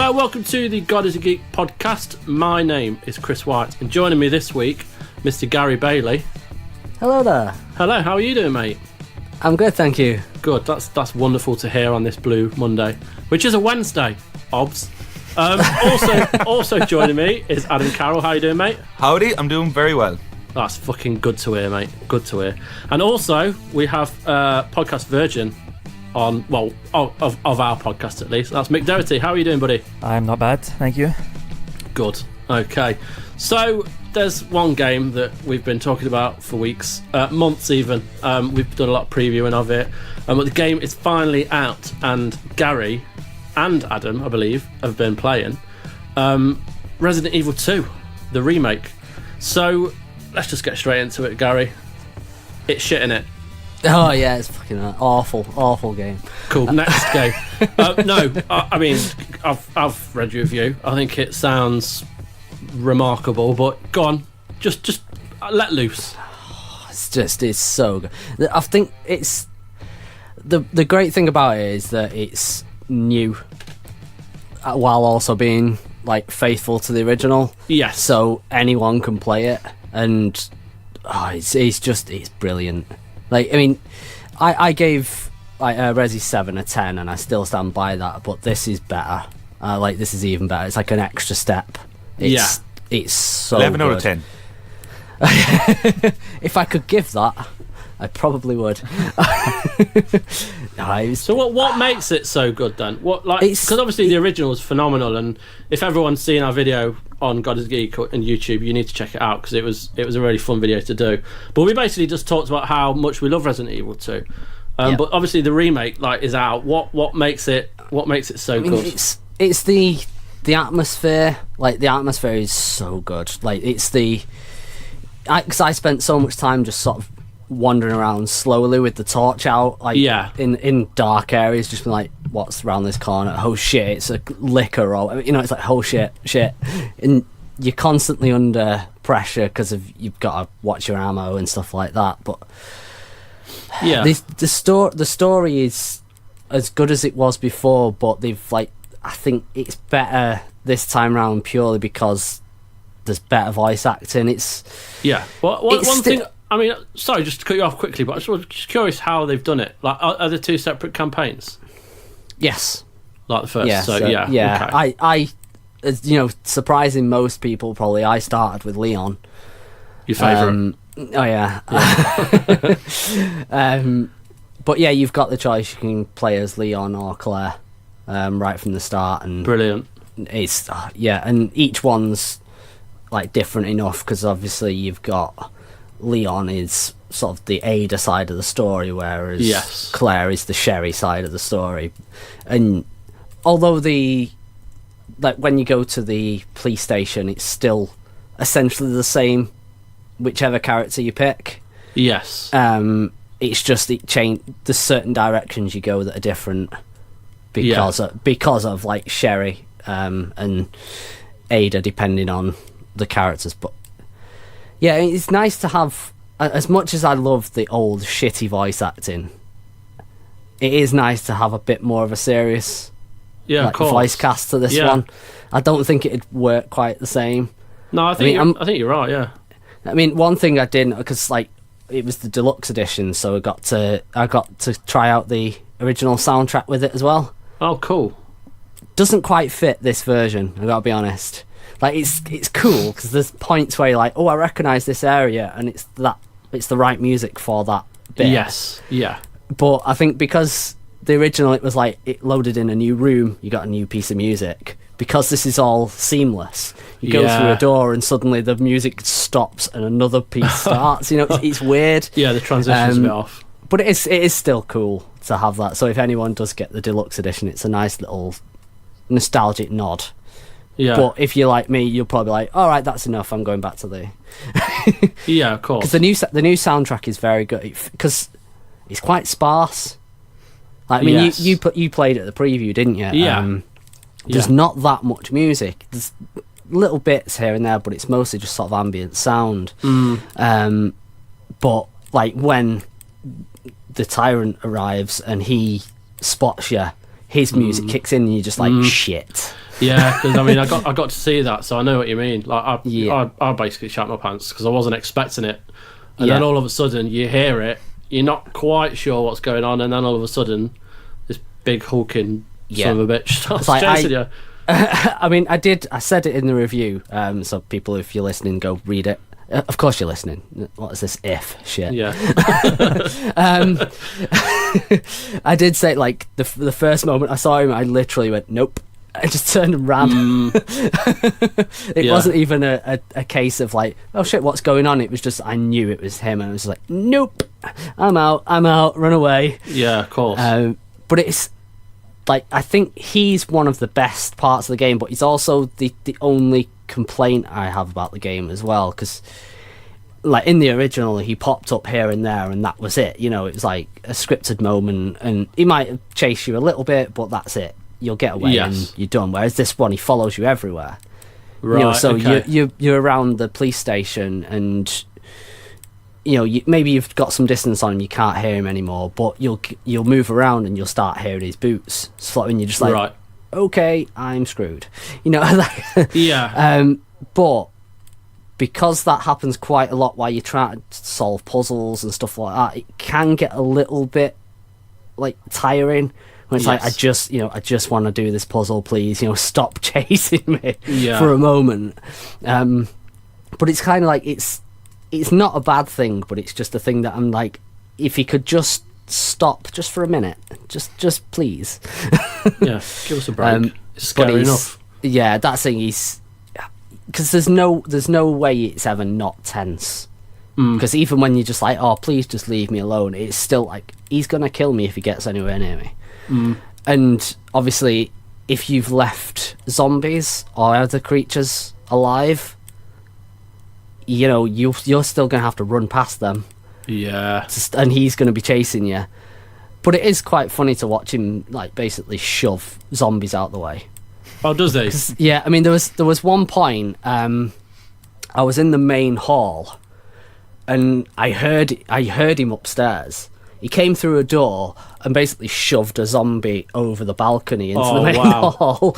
Hello, welcome to the God is a Geek podcast. My name is Chris White, and joining me this week, Mr. Gary Bailey. Hello there. Hello, how are you doing, mate? I'm good, thank you. Good, that's wonderful to hear on this Blue Monday, which is a Wednesday, obs. Also joining me is Adam Carroll. How you doing, mate? Howdy, I'm doing very well. That's fucking good to hear, mate. Good to hear. And also, we have Podcast Virgin on, well, of our podcast at least. That's Mick Doherty. How are you doing, buddy? I'm not bad, thank you. Good. Okay. So, there's one game that we've been talking about for weeks, months even. We've done a lot of previewing of it. But the game is finally out, and Gary and Adam, I believe, have been playing Resident Evil 2, the remake. So, let's just get straight into it, Gary. It's shit, innit? Oh yeah, it's fucking awful game. Cool. Next game. I mean, I've read your review. I think it sounds remarkable, but go on, just let loose. It's so good. I think it's the great thing about it is that it's new, while also being like faithful to the original. Yes. So anyone can play it, and it's brilliant. Like, I mean, I gave like Resi 7 a 10, and I still stand by that. But this is better. This is even better. It's like an extra step. It's so 11 good. out of 10. If I could give that, I probably would. So what makes it so good then? Because obviously the original is phenomenal, and if everyone's seen our video on God is a Geek on YouTube, you need to check it out because it was a really fun video to do. But we basically just talked about how much we love Resident Evil 2. But obviously the remake is out. What makes it so good? It's the atmosphere. Like, the atmosphere is so good. Like, it's because I spent so much time just sort of wandering around slowly with the torch out, in dark areas, just being like, what's around this corner? Oh shit, it's a liquor, or it's like, oh shit, and you're constantly under pressure because you've got to watch your ammo and stuff like that. But the story is as good as it was before, but I think it's better this time around purely because there's better voice acting. One thing. I mean, sorry, just to cut you off quickly, but I'm just curious how they've done it. Like, are there two separate campaigns? Yes. Like the first, yeah. Okay. I surprising most people probably, I started with Leon. Your favourite? Oh yeah. But yeah, you've got the choice. You can play as Leon or Claire, right from the start, and brilliant. It's and each one's like different enough because obviously you've got Leon is sort of the Ada side of the story, whereas Claire is the Sherry side of the story. And although when you go to the police station, it's still essentially the same, whichever character you pick. Yes. It's just there's certain directions you go that are different because of like Sherry and Ada, depending on the characters. But yeah, it's nice to have, as much as I love the old shitty voice acting, it is nice to have a bit more of a serious voice cast to this one. I don't think it'd work quite the same. No, I think you're right, yeah. I mean, one thing I didn't, because it was the deluxe edition, so I got to try out the original soundtrack with it as well. Oh, cool. Doesn't quite fit this version, I gotta be honest. Like, it's cool because there's points where you're like, oh, I recognise this area, and it's the right music for that bit. Yes, yeah. But I think because the original, it was like it loaded in a new room, you got a new piece of music. Because this is all seamless, you go through a door and suddenly the music stops and another piece starts. It's weird. Yeah, the transition's a bit off. But it is still cool to have that. So if anyone does get the deluxe edition, it's a nice little nostalgic nod. Yeah. But if you're like me, you'll probably be like, all right, that's enough. I'm going back to the. Yeah, of course. Because the new soundtrack is very good because it's quite sparse. Like, I mean, you played it at the preview, didn't you? Yeah. There's not that much music. There's little bits here and there, but it's mostly just sort of ambient sound. But like when the tyrant arrives and he spots you, his music kicks in and you're just like, shit. Yeah, because I mean, I got to see that, so I know what you mean. Like, Yeah. I basically shat my pants because I wasn't expecting it, and then all of a sudden you hear it, you're not quite sure what's going on, and then all of a sudden this big hulking son of a bitch starts chasing you. I mean, I said it in the review, so people, if you're listening, go read it. Of course you're listening. What is this if shit? Yeah. I did say, like, the first moment I saw him, I literally went, nope. I just turned and ran. It wasn't even a case of like, oh shit, what's going on? It was just, I knew it was him, and I was like, nope, I'm out, run away. Yeah, of course. But it's like, I think he's one of the best parts of the game, but he's also the only complaint I have about the game as well, because like in the original he popped up here and there and that was it, you know. It was like a scripted moment, and he might chase you a little bit, but that's it, you'll get away and you're done. Whereas this one, he follows you everywhere, right? You know, so you're around the police station, and you know, maybe you've got some distance on him, you can't hear him anymore, but you'll move around and you'll start hearing his boots, and you're just like, right, okay, I'm screwed, you know. Yeah. But because that happens quite a lot while you're trying to solve puzzles and stuff like that, it can get a little bit like tiring when it's like, I just want to do this puzzle, please, you know, stop chasing me for a moment. But it's kind of like, it's not a bad thing, but it's just a thing that I'm like, if he could just stop just for a minute, just please. Yeah, give us a break. It's scary enough. Yeah, that's thing. He's, because there's no way it's ever not tense. Because even when you're just like, oh, please just leave me alone, it's still like, he's gonna kill me if he gets anywhere near me. And obviously, if you've left zombies or other creatures alive, you know, you're still gonna have to run past them. Yeah. And he's gonna be chasing you. But it is quite funny to watch him like basically shove zombies out the way. Oh, does he? Yeah, I mean, there was one point, I was in the main hall, and I heard him upstairs. He came through a door and basically shoved a zombie over the balcony into the main hall.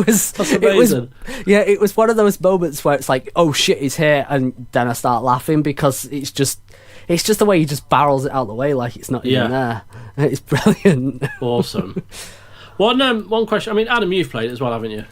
That's amazing. It was one of those moments where it's like, oh shit, he's here, and then I start laughing because it's just the way he just barrels it out the way like it's not even there. It's brilliant. Awesome. One question. I mean, Adam, you've played it as well, haven't you?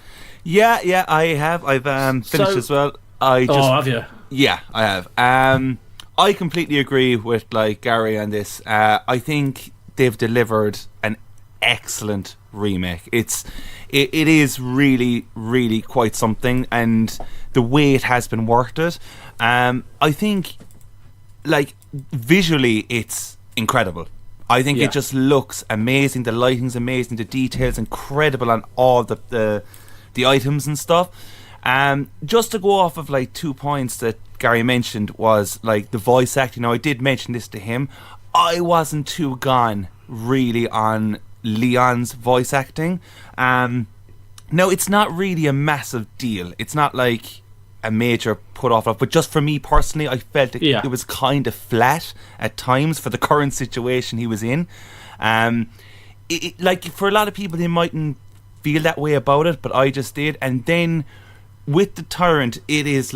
Yeah, I have. I've finished as well. Have you? Yeah, I have. I completely agree with like Gary on this. I think they've delivered an excellent remake. It is really, really quite something, and the way it has been worked it, I think, like, visually it's incredible. I think it just looks amazing. The lighting's amazing. The detail's incredible on all the items and stuff. Just to go off of like 2 points that Gary mentioned was like the voice acting. Now, I did mention this to him. I wasn't too gone really on Leon's voice acting. Now, it's not really a massive deal. It's not like a major put off, but just for me personally, I felt it was kind of flat at times for the current situation he was in. Like, for a lot of people, they mightn't feel that way about it, but I just did. And then with the Tyrant, it is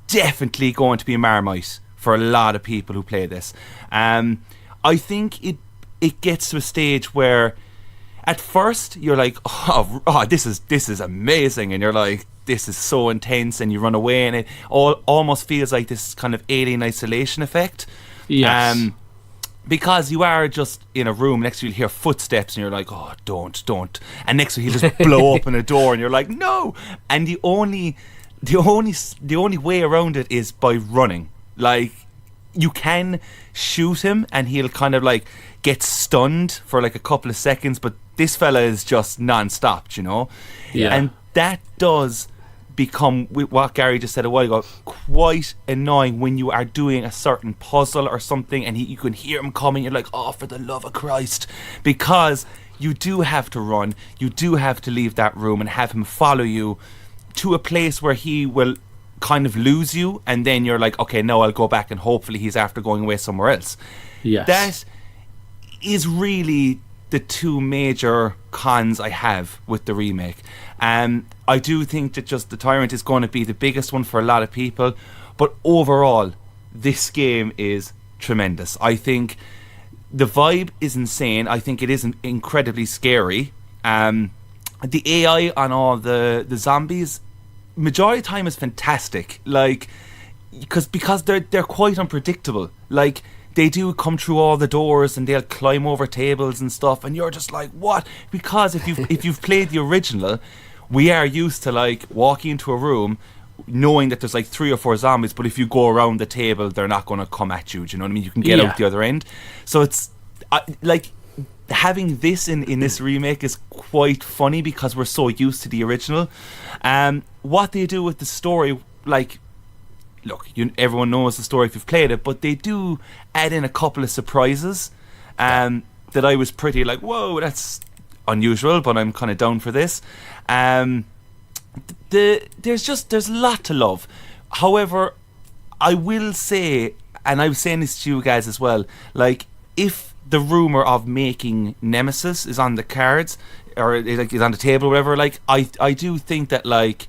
definitely going to be a Marmite for a lot of people who play this. I think it gets to a stage where at first you're like, oh, this is amazing, and you're like, this is so intense, and you run away, and it almost feels like this kind of Alien Isolation effect. Yes. Because you are just in a room, next to you hear footsteps, and you're like, oh, don't. And next to you, he'll just blow open a door, and you're like, no. And the only way around it is by running. Like, you can shoot him, and he'll kind of like get stunned for like a couple of seconds, but this fella is just non-stop, you know? Yeah. And that does become, what Gary just said a while ago, quite annoying when you are doing a certain puzzle or something, and you can hear him coming. You're like, oh, for the love of Christ, because you do have to run, you do have to leave that room and have him follow you to a place where he will kind of lose you, and then you're like, okay, no, I'll go back, and hopefully he's after going away somewhere else. Yes. That is really the two major cons I have with the remake. I do think that just the Tyrant is going to be the biggest one for a lot of people, but overall, this game is tremendous. I think the vibe is insane. I think it is incredibly scary. The AI on all the zombies, majority of the time, is fantastic. Like, because they're quite unpredictable. Like, they do come through all the doors and they'll climb over tables and stuff, and you're just like, what? Because if you've played the original, we are used to like walking into a room knowing that there's like 3 or 4 zombies, but if you go around the table, they're not going to come at you. Do you know what I mean? You can get out the other end. So it's like having this in this remake is quite funny because we're so used to the original. What they do with the story, like, look, everyone knows the story if you've played it, but they do add in a couple of surprises that I was pretty like, whoa, that's unusual, but I'm kind of down for this. There's a lot to love. However, I will say, and I was saying this to you guys as well, like, if the rumor of making Nemesis is on the cards, or like is on the table or whatever, like, I do think that, like,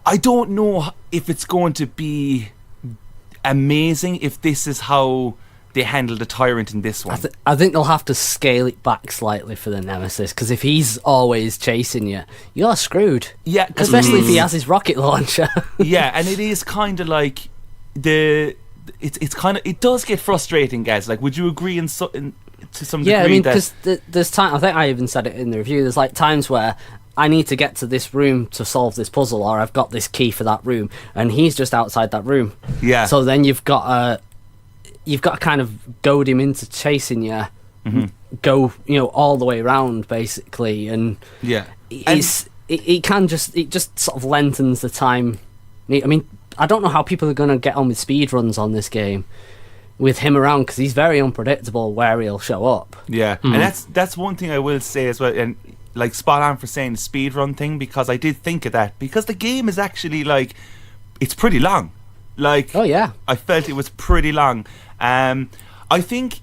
I don't know if it's going to be amazing if this is how they handle the Tyrant in this one. I think they'll have to scale it back slightly for the Nemesis, because if he's always chasing you, you're screwed. Yeah, especially if he has his rocket launcher. Yeah, and it is kind of like it's kind of, it does get frustrating, guys. Like, would you agree to some degree? Yeah, I mean, because there's time. I think I even said it in the review. There's like times where I need to get to this room to solve this puzzle, or I've got this key for that room, and he's just outside that room. Yeah. So then you've got to kind of goad him into chasing you, go, all the way around basically, and yeah, it just sort of lengthens the time. I mean, I don't know how people are going to get on with speed runs on this game with him around, because he's very unpredictable where he'll show up. Yeah, and that's one thing I will say as well, and like spot on for saying the speed run thing, because I did think of that, because the game is actually like, it's pretty long. Like, oh yeah, I felt it was pretty long. I think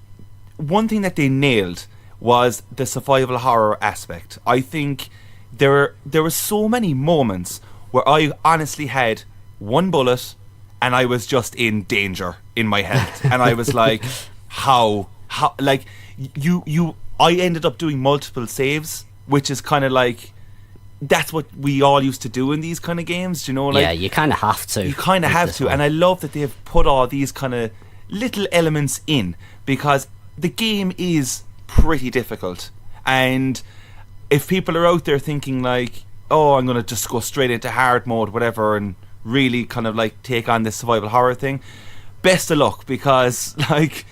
one thing that they nailed was the survival horror aspect. I think there were so many moments where I honestly had one bullet and I was just in danger in my health, and I was like, how like I ended up doing multiple saves, which is kind of like, that's what we all used to do in these kind of games, you know? Like, yeah, you kind of have to. You kind of have to, and I love that they've put all these kind of little elements in, because the game is pretty difficult. And if people are out there thinking like, oh, I'm going to just go straight into hard mode, whatever, and really kind of like take on this survival horror thing, best of luck, because like,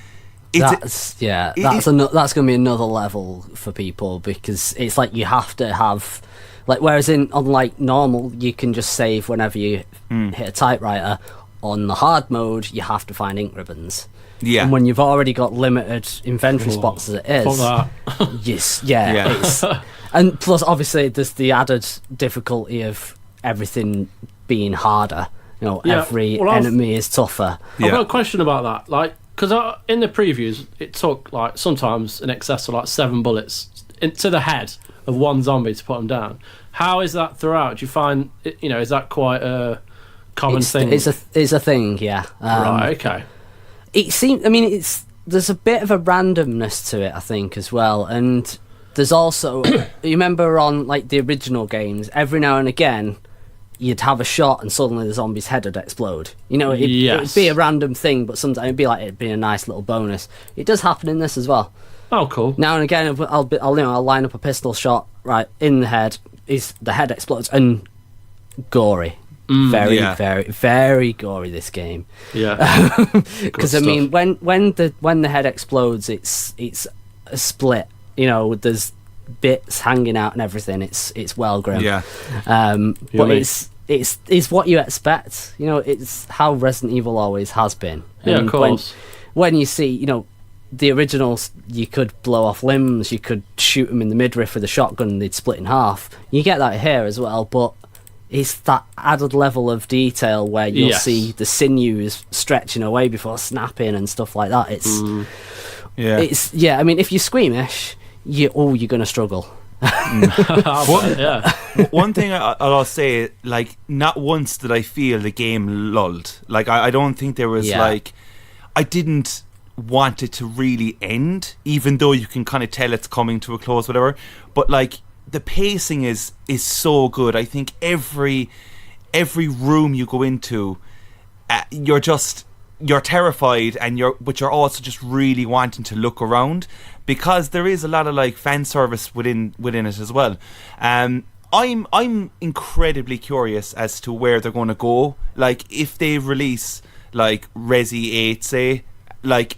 that's going to be another level for people, because it's like you have to have, like, whereas unlike normal, you can just save whenever you hit a typewriter. On the hard mode, you have to find ink ribbons. Yeah. And when you've already got limited inventory spots as it is, yes, yeah. It's, and plus, obviously, there's the added difficulty of everything being harder. Every enemy is tougher. I've got a question about that. Like, because in the previews, it took like sometimes in excess of like 7 bullets into the head of one zombie to put them down. How is that throughout? Do you find, is that quite a common thing? It's a thing, yeah. Right, okay. It seems, I mean, there's a bit of a randomness to it, I think, as well. And there's also, you remember on like the original games, every now and again, you'd have a shot and suddenly the zombie's head would explode. It'd be a random thing, but sometimes it'd be a nice little bonus. It does happen in this as well. Oh, cool. Now and again, I'll line up a pistol shot right in the head. The head explodes, and gory. Very, very gory, this game. Yeah. Because I mean, when the head explodes, it's a split. There's bits hanging out and everything. It's well grim. Yeah. But it's what you expect. It's how Resident Evil always has been. Yeah, of course. When you see, the originals, you could blow off limbs, you could shoot them in the midriff with a shotgun and they'd split in half. You get that here as well, but it's that added level of detail where you'll see the sinews stretching away before snapping and stuff like that. I mean, if you're squeamish, you're going to struggle. One thing I'll say, like, not once did I feel the game lulled. Like, I don't think there was like, I didn't want it to really end, even though you can kind of tell it's coming to a close, whatever. But like, the pacing is so good. I think every room you go into, you're terrified, but you're also just really wanting to look around, because there is a lot of like fan service within it as well. I'm incredibly curious as to where they're going to go. Like, if they release like Resi 8, say, like,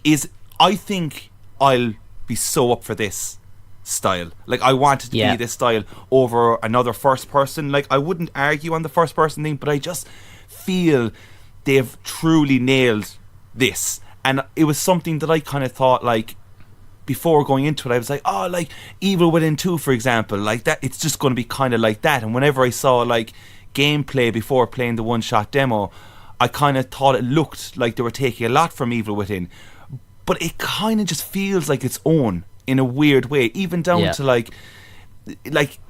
I think I'll be so up for this style. Like, I want it to be this style over another first person. Like, I wouldn't argue on the first person thing, but I just feel they've truly nailed this. And it was something that I kind of thought, like, before going into it, I was like, oh, like Evil Within 2, for example, like that, it's just going to be kind of like that. And whenever I saw like gameplay before playing the one-shot demo, I kind of thought it looked like they were taking a lot from Evil Within, but it kind of just feels like its own in a weird way, even down to like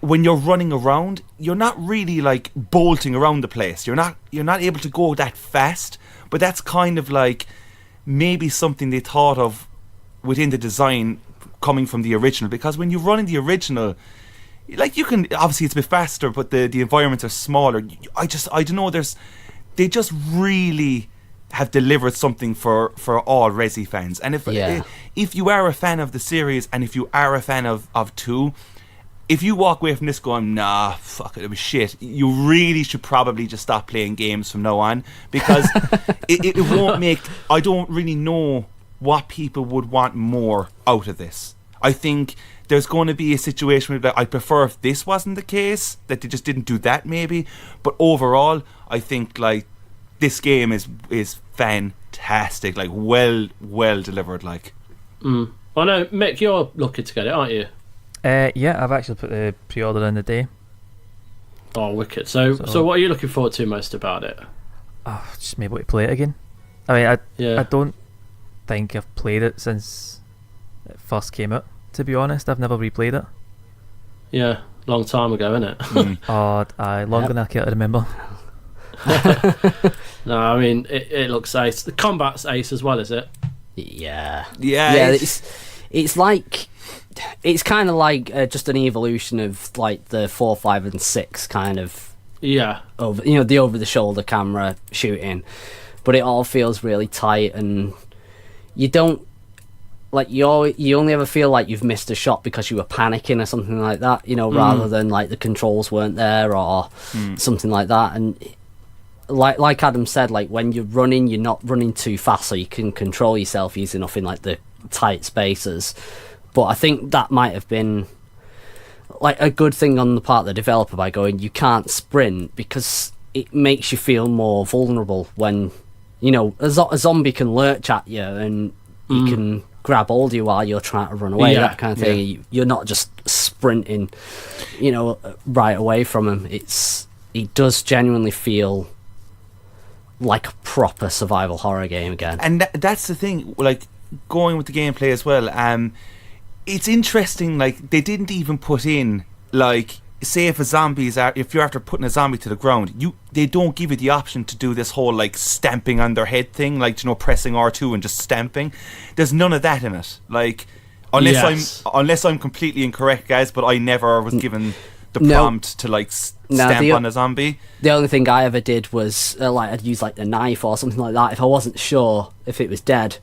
when you're running around, you're not really like bolting around the place, you're not able to go that fast. But that's kind of like maybe something they thought of within the design coming from the original, because when you run in the original, like, you can, obviously it's a bit faster, but the environments are smaller. I don't know, they just really have delivered something for all Resi fans. And if you are a fan of the series, and if you are a fan of 2, if you walk away from this going, nah, fuck it was shit, you really should probably just stop playing games from now on, because it won't make, I don't really know what people would want more out of this. I think there's going to be a situation where I prefer if this wasn't the case, that they just didn't do that maybe. But overall, I think like this game is fantastic, like well delivered, like. Oh no, Mick, you're looking to get it, aren't you? Yeah, I've actually put the pre-order in the day. Oh, wicked. So what are you looking forward to most about it? Oh, just maybe to play it again. I mean, I don't think I've played it since it first came out, to be honest. I've never replayed it. Yeah, long time ago, innit? Longer than I care to remember. No, I mean, it looks ace. The combat's ace as well, is it? Yeah. It's like, it's kind of like just an evolution of like the 4, 5 and 6 kind of the over the shoulder camera shooting, but it all feels really tight, and you don't, like, you only ever feel like you've missed a shot because you were panicking or something like that, rather than like the controls weren't there or something like that. And like Adam said, like, when you're running, you're not running too fast, so you can control yourself easy enough in like the tight spaces. But I think that might have been like a good thing on the part of the developer, by going, you can't sprint, because it makes you feel more vulnerable when, a zombie can lurch at you and you can grab hold of you while you're trying to run away, that kind of thing. Yeah. You're not just sprinting, right away from him. It does genuinely feel like a proper survival horror game again. And that's the thing, like, going with the gameplay as well. It's interesting, like, they didn't even put in, like, say if you're after putting a zombie to the ground, they don't give you the option to do this whole like stamping on their head thing, like, pressing R2 and just stamping. There's none of that in it, like, unless I'm completely incorrect, guys, but I never was given the prompt to like stamp on a zombie. The only thing I ever did was like, I'd use like a knife or something like that if I wasn't sure if it was dead.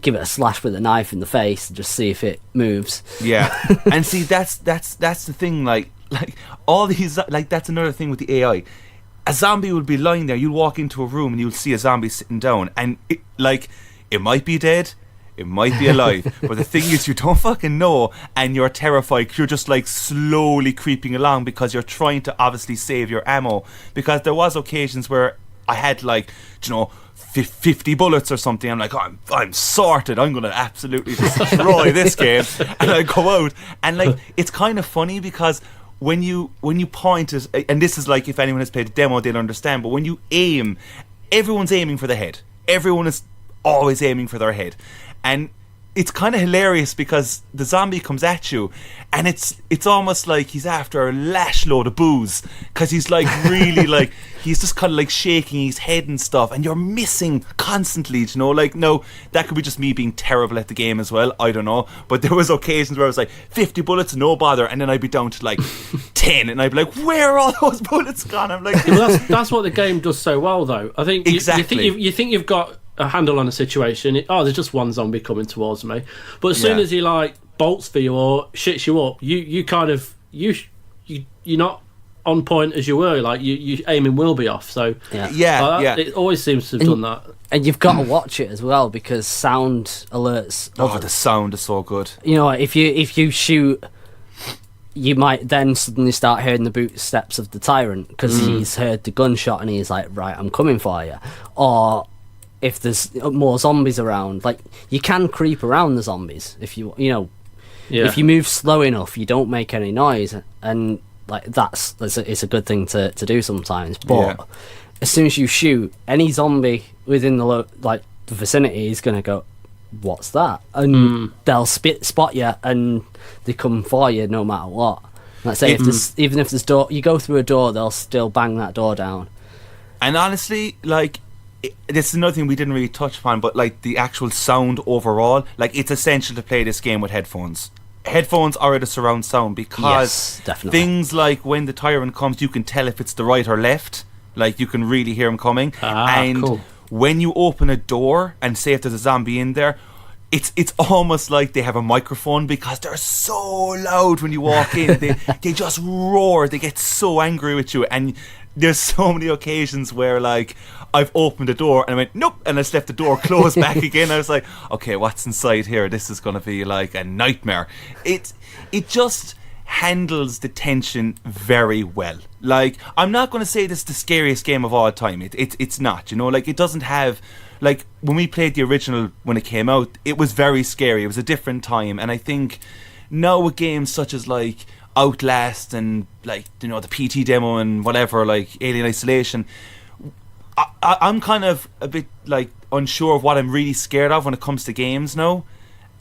Give it a slash with a knife in the face and just see if it moves. Yeah. And see, that's the thing, like all these, like, that's another thing with the AI. A zombie will be lying there, you'll walk into a room and you'll see a zombie sitting down, and it might be dead, it might be alive, but the thing is, you don't fucking know, and you're terrified. You're just like slowly creeping along because you're trying to obviously save your ammo, because there was occasions where I had, like, 50 bullets or something. I'm like, I'm sorted, I'm gonna absolutely destroy this game, and I go out, and like, it's kind of funny because when you point it, and this is like, if anyone has played the demo they'll understand, but when you aim, everyone's aiming for the head. Everyone is always aiming for their head, and it's kind of hilarious because the zombie comes at you, and it's almost like he's after a lash load of booze, because he's like really like he's just kind of like shaking his head and stuff, and you're missing constantly. You know, like, no, that could be just me being terrible at the game as well. I don't know, but there was occasions where I was like 50 bullets, no bother, and then I'd be down to like 10, and I'd be like, where are all those bullets gone? I'm like, well, that's what the game does so well, though. I think exactly. You think you've got a handle on a situation. There's just one zombie coming towards me, but as soon as he like bolts for you or shits you up, you kind of you're not on point as you were. Like you aiming will be off. So it always seems to have done that. And you've got to watch it as well, because sound alerts. The sound is so good. You know, if you shoot, you might then suddenly start hearing the boot steps of the tyrant, because he's heard the gunshot and he's like, right, I'm coming for you. Or if there's more zombies around, like, you can creep around the zombies if if you move slow enough, you don't make any noise, and like it's a good thing to do sometimes. But as soon as you shoot, any zombie within the vicinity is going to go, what's that? And they'll spot you, and they come for you no matter what. Let's say even if there's door, you go through a door, they'll still bang that door down. And honestly, like, this is another thing we didn't really touch upon, but like the actual sound overall, like, it's essential to play this game with headphones. Headphones are the surround sound, because things like when the tyrant comes, you can tell if it's the right or left. Like, you can really hear him coming. And when you open a door and say if there's a zombie in there, it's almost like they have a microphone, because they're so loud when you walk in. They just roar. They get so angry with you. And there's so many occasions where, like, I've opened the door and I went, nope, and I just left the door closed back again. I was like, okay, what's inside here? This is going to be like a nightmare. It just handles the tension very well. Like, I'm not going to say this is the scariest game of all time. It's not, you know, like, it doesn't have, like, when we played the original when it came out, it was very scary. It was a different time. And I think now with games such as like Outlast and, like, you know, the PT demo and whatever, like Alien Isolation, I'm kind of a bit like unsure of what I'm really scared of when it comes to games now.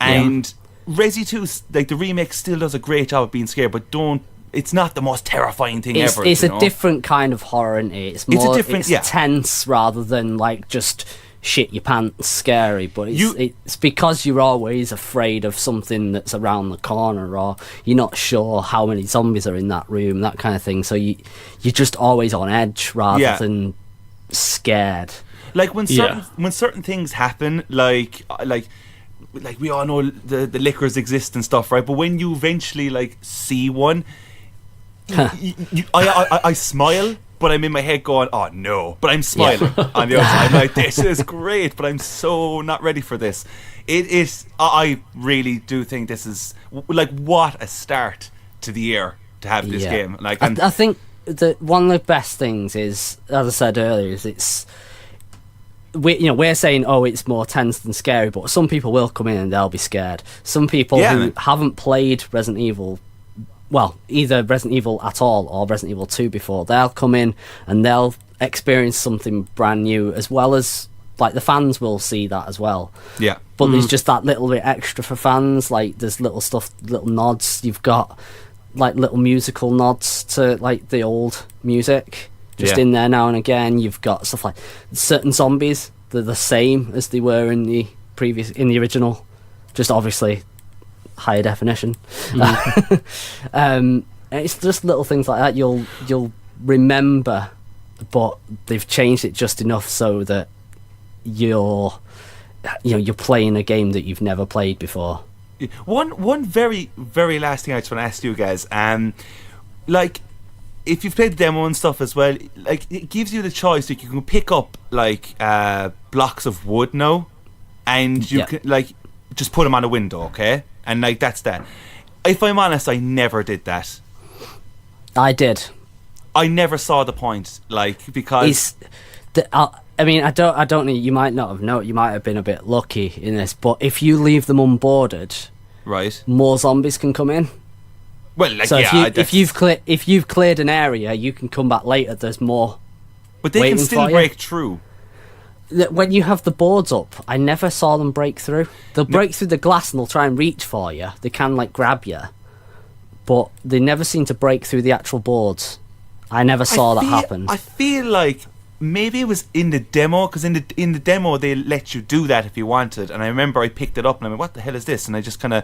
And Resi 2, like, the remake still does a great job of being scared, but it's not the most terrifying thing ever. It's a different kind of horror, isn't it? It's more tense rather than like just shit your pants scary. But it's because you're always afraid of something that's around the corner, or you're not sure how many zombies are in that room, that kind of thing. So you're just always on edge rather than scared. Like, when certain things happen, like we all know the liquors exist and stuff, right? But when you eventually like see one, I smile, but I'm in my head going, oh no, but I'm smiling on the other side. I'm like, this is great, but I'm so not ready for this. It is. I really do think this is like, what a start to the year to have this game. Like, I think that one of the best things is, as I said earlier, is we're saying, oh, it's more tense than scary, but some people will come in and they'll be scared. Some people who haven't played Resident Evil, well, either Resident Evil at all or Resident Evil 2 before, they'll come in and they'll experience something brand new, as well as, like, the fans will see that as well. Yeah. But there's just that little bit extra for fans. Like, there's little stuff, little nods. You've got, like, little musical nods to, like, the old music just in there now and again. You've got stuff like certain zombies, they're the same as they were in the original, just obviously higher definition. It's just little things like that you'll remember, but they've changed it just enough so that you're playing a game that you've never played before. One very, very last thing I just want to ask you guys, like, if you've played the demo and stuff as well, like, it gives you the choice, like, you can pick up like blocks of wood now, and you can, like, just put them on a window, okay? And, like, that's that. If I'm honest, I never did that. I did. I never saw the point, like, because I mean, I don't know. You might not have known. You might have been a bit lucky in this, but if you leave them unboarded, right, more zombies can come in. Well, like, so if you've cleared an area, you can come back later. There's more. But they can still break through. when you have the boards up, I never saw them break through. They'll break through the glass and they'll try and reach for you. They can like grab you, but they never seem to break through the actual boards. I never saw that happen. I feel like maybe it was in the demo, because in the demo they let you do that if you wanted. And I remember I picked it up and I went, "What the hell is this?" And I just kind of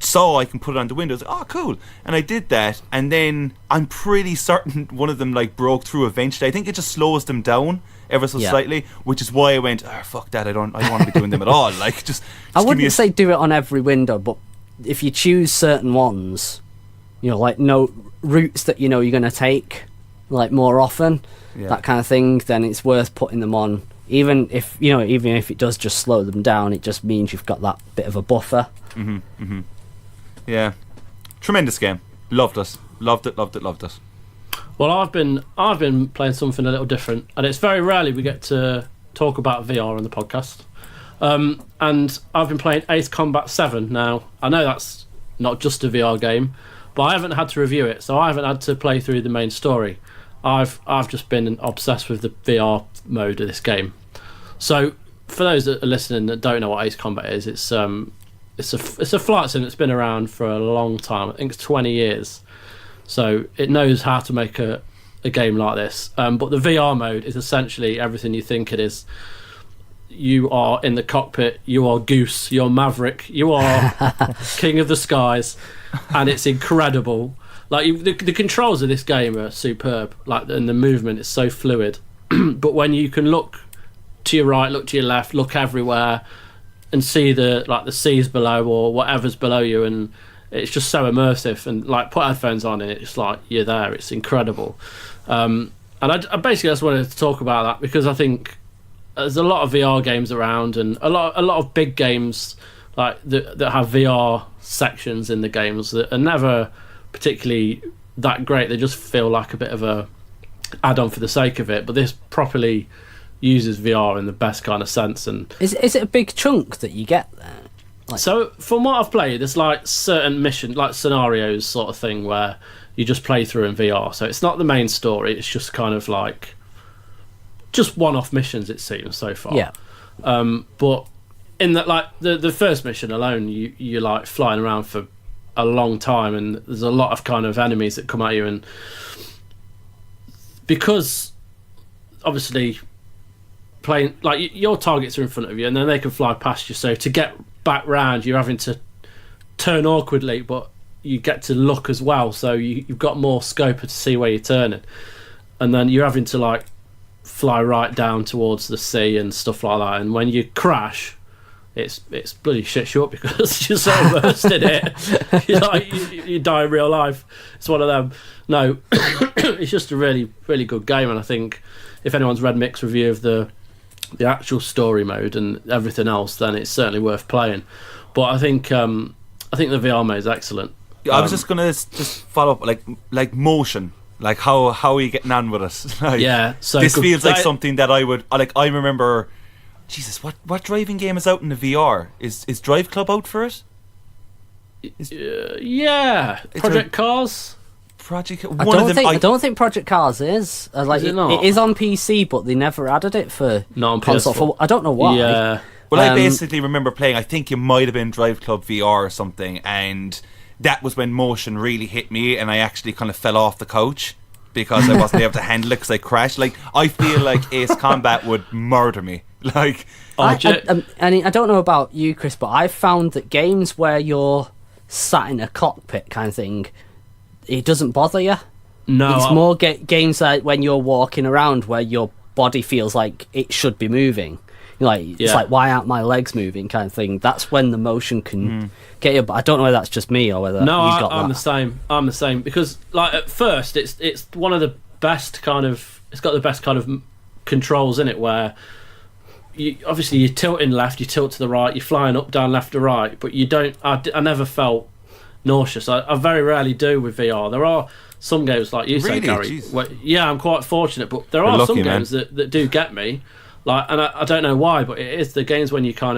saw I can put it on the windows. Oh, cool! And I did that, and then I'm pretty certain one of them like broke through eventually. I think it just slows them down ever so slightly, which is why I went, "Oh, fuck that! I don't want to be doing them at all." Like, just I wouldn't say do it on every window, but if you choose certain ones, like no routes that you're going to take like more often, that kind of thing, then it's worth putting them on. Even if it does just slow them down, it just means you've got that bit of a buffer. Yeah, tremendous game. Loved it. Well, I've been playing something a little different, and it's very rarely we get to talk about VR on the podcast. And I've been playing Ace Combat 7 now. I know that's not just a VR game, but I haven't had to review it, so I haven't had to play through the main story. I've just been obsessed with the VR mode of this game. So for those that are listening that don't know what Ace Combat is, it's a flight sim that's been around for a long time. I think it's 20 years. So it knows how to make a game like this. But the VR mode is essentially everything you think it is. You are in the cockpit, you are Goose, you're Maverick, you are King of the Skies, and it's incredible. Like the controls of this game are superb, and the movement is so fluid. But when you can look to your right, look to your left, look everywhere, and see the seas below or whatever's below you, and it's just so immersive. And like put headphones on, and it's like you're there. It's incredible. And I basically just wanted to talk about that because I think there's a lot of VR games around, and a lot of big games like that have VR sections in the games that are never particularly that great. They just feel like a bit of a add-on for the sake of it. But this properly uses VR in the best kind of sense. And is it a big chunk that you get there? So from what I've played, there's like certain mission, like scenarios sort of thing where you just play through in VR. So it's not the main story. It's just kind of like just one-off missions, it seems so far. Yeah. But in that, like the first mission alone, you're like flying around for a long time, and there's a lot of kind of enemies that come at you, and because obviously playing like your targets are in front of you, and then they can fly past you. So to get back round, you're having to turn awkwardly, but you get to look as well. So you've got more scope to see where you're turning, and then you're having to like fly right down towards the sea and stuff like that. And when you crash, it's bloody shit you up because you're so immersed in it. You die in real life. It's one of them. No, it's just a really, really good game, and I think if anyone's read Mick's review of the actual story mode and everything else, then it's certainly worth playing. But I think the VR mode is excellent. I was just gonna follow up like motion. Like how are you getting on with it? Like, yeah, so this feels like something that I would like. I remember. Jesus, what driving game is out in the VR? Is Drive Club out for it? Yeah, Project Cars. I don't think Project Cars is. Is it not? It is on PC, but they never added it for not on console. I don't know why. Yeah. Well, I basically remember playing. I think it might have been Drive Club VR or something, and that was when motion really hit me, and I actually kind of fell off the couch because I wasn't able to handle it because I crashed. Like I feel like Ace Combat would murder me. Like I don't know about you, Chris, but I've found that games where you're sat in a cockpit kind of thing, it doesn't bother you. No, it's more games like when you're walking around where your body feels like it should be moving. It's like, why aren't my legs moving kind of thing. That's when the motion can get you. But I don't know whether that's just me or whether I'm the same. I'm the same because like at first it's one of the best kind of. It's got the best kind of controls in it where. Obviously you're tilting left, you tilt to the right, you're flying up, down, left to right, but you don't. I never felt nauseous. I very rarely do with VR. There are some games like you say, Gary. Where, I'm quite fortunate, but there are some games that do get me. Like, and I don't know why, but it is the games when you can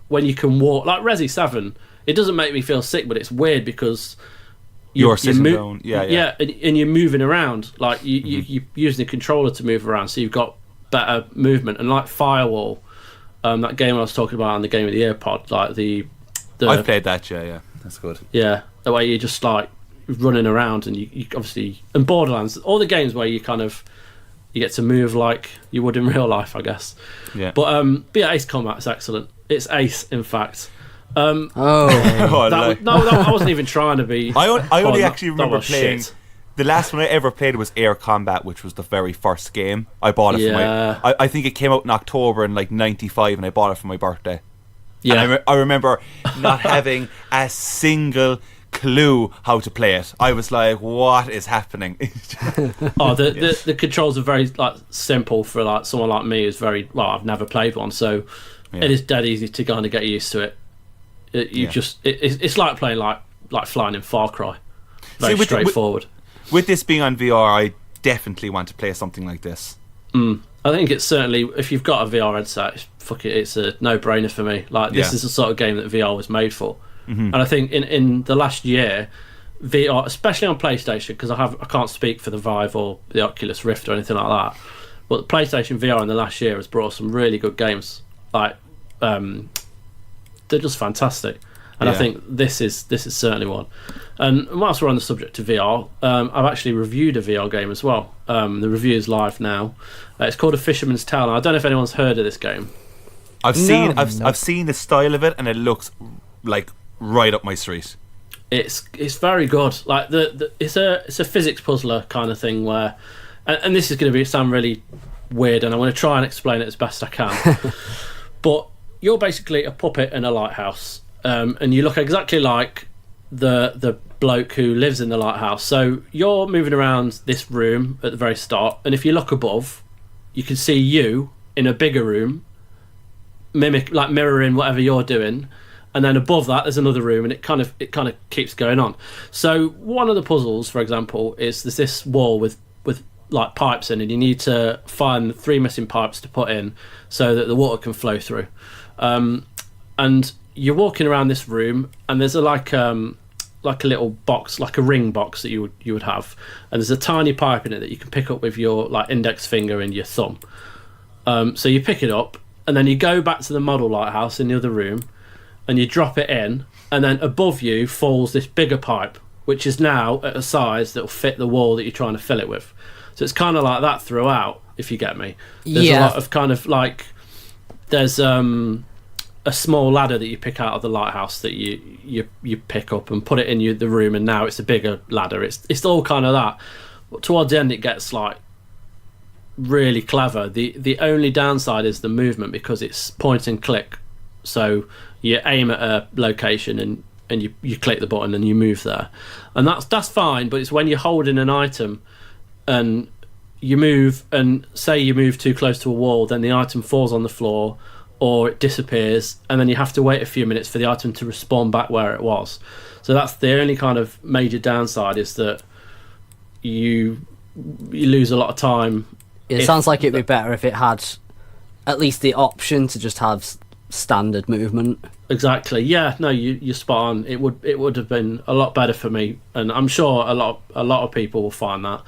walk. Like Resi 7, it doesn't make me feel sick, but it's weird because you're sitting down. And you're moving around. Like you're using the controller to move around, so you've got better movement. And like Firewall, that game I was talking about on the Game of the Year pod, like the I've played that, yeah, that's good. Yeah, the way you're just like running around, and you obviously, and Borderlands, all the games where you kind of you get to move like you would in real life, I guess. Yeah. But yeah, Ace Combat's excellent. It's ace, in fact. Oh, I wasn't even trying to be. I only actually that remember was playing. shit. The last one I ever played was Air Combat, which was the very first game. I bought it for my. I think it came out in October in like '95, and I bought it for my birthday. Yeah, and I remember not having a single clue how to play it. I was like, "What is happening?" The controls are very like simple for like someone like me who's very well. I've never played one, so it is dead easy to kind of get used to it. It's like playing like flying in Far Cry. Very straightforward. With this being on VR, I definitely want to play something like this. I think it's certainly, if you've got a VR headset, it's a no-brainer for me. Like, this is the sort of game that VR was made for. And I think in the last year, VR, especially on PlayStation, because I can't speak for the Vive or the Oculus Rift or anything like that, but PlayStation VR in the last year has brought some really good games. Like, they're just fantastic. And I think this is certainly one. And whilst we're on the subject of VR, I've actually reviewed a VR game as well. The review is live now. It's called A Fisherman's Tale. I don't know if anyone's heard of this game. I've seen the style of it, and it looks like right up my street. It's very good. Like it's a physics puzzler kind of thing where, and this is going to sound really weird, and I'm going to try and explain it as best I can. But you're basically a puppet in a lighthouse. And you look exactly like the bloke who lives in the lighthouse. So you're moving around this room at the very start, and if you look above, you can see you in a bigger room, mirroring whatever you're doing. And then above that, there's another room, and it kind of keeps going on. So one of the puzzles, for example, is there's this wall with like pipes in, and you need to find 3 missing pipes to put in so that the water can flow through. And you're walking around this room, and there's a little box, like a ring box that you would have, and there's a tiny pipe in it that you can pick up with your like index finger and your thumb. So you pick it up, and then you go back to the model lighthouse in the other room, and you drop it in, and then above you falls this bigger pipe, which is now at a size that will fit the wall that you're trying to fill it with. So it's kind of like that throughout, if you get me. There's a lot of kind of like there's a small ladder that you pick out of the lighthouse that you pick up and put it in the room, and now it's a bigger ladder. It's all kind of that. But towards the end, it gets like really clever. The only downside is the movement, because it's point and click. So you aim at a location and you click the button and you move there, and that's fine. But it's when you're holding an item and you move, and say you move too close to a wall, then the item falls on the floor, or it disappears, and then you have to wait a few minutes for the item to respawn back where it was. So that's the only kind of major downside, is that you lose a lot of time. It sounds like it'd be better if it had at least the option to just have standard movement. Exactly. Yeah. No, you're spot on. It would have been a lot better for me, and I'm sure a lot of people will find that.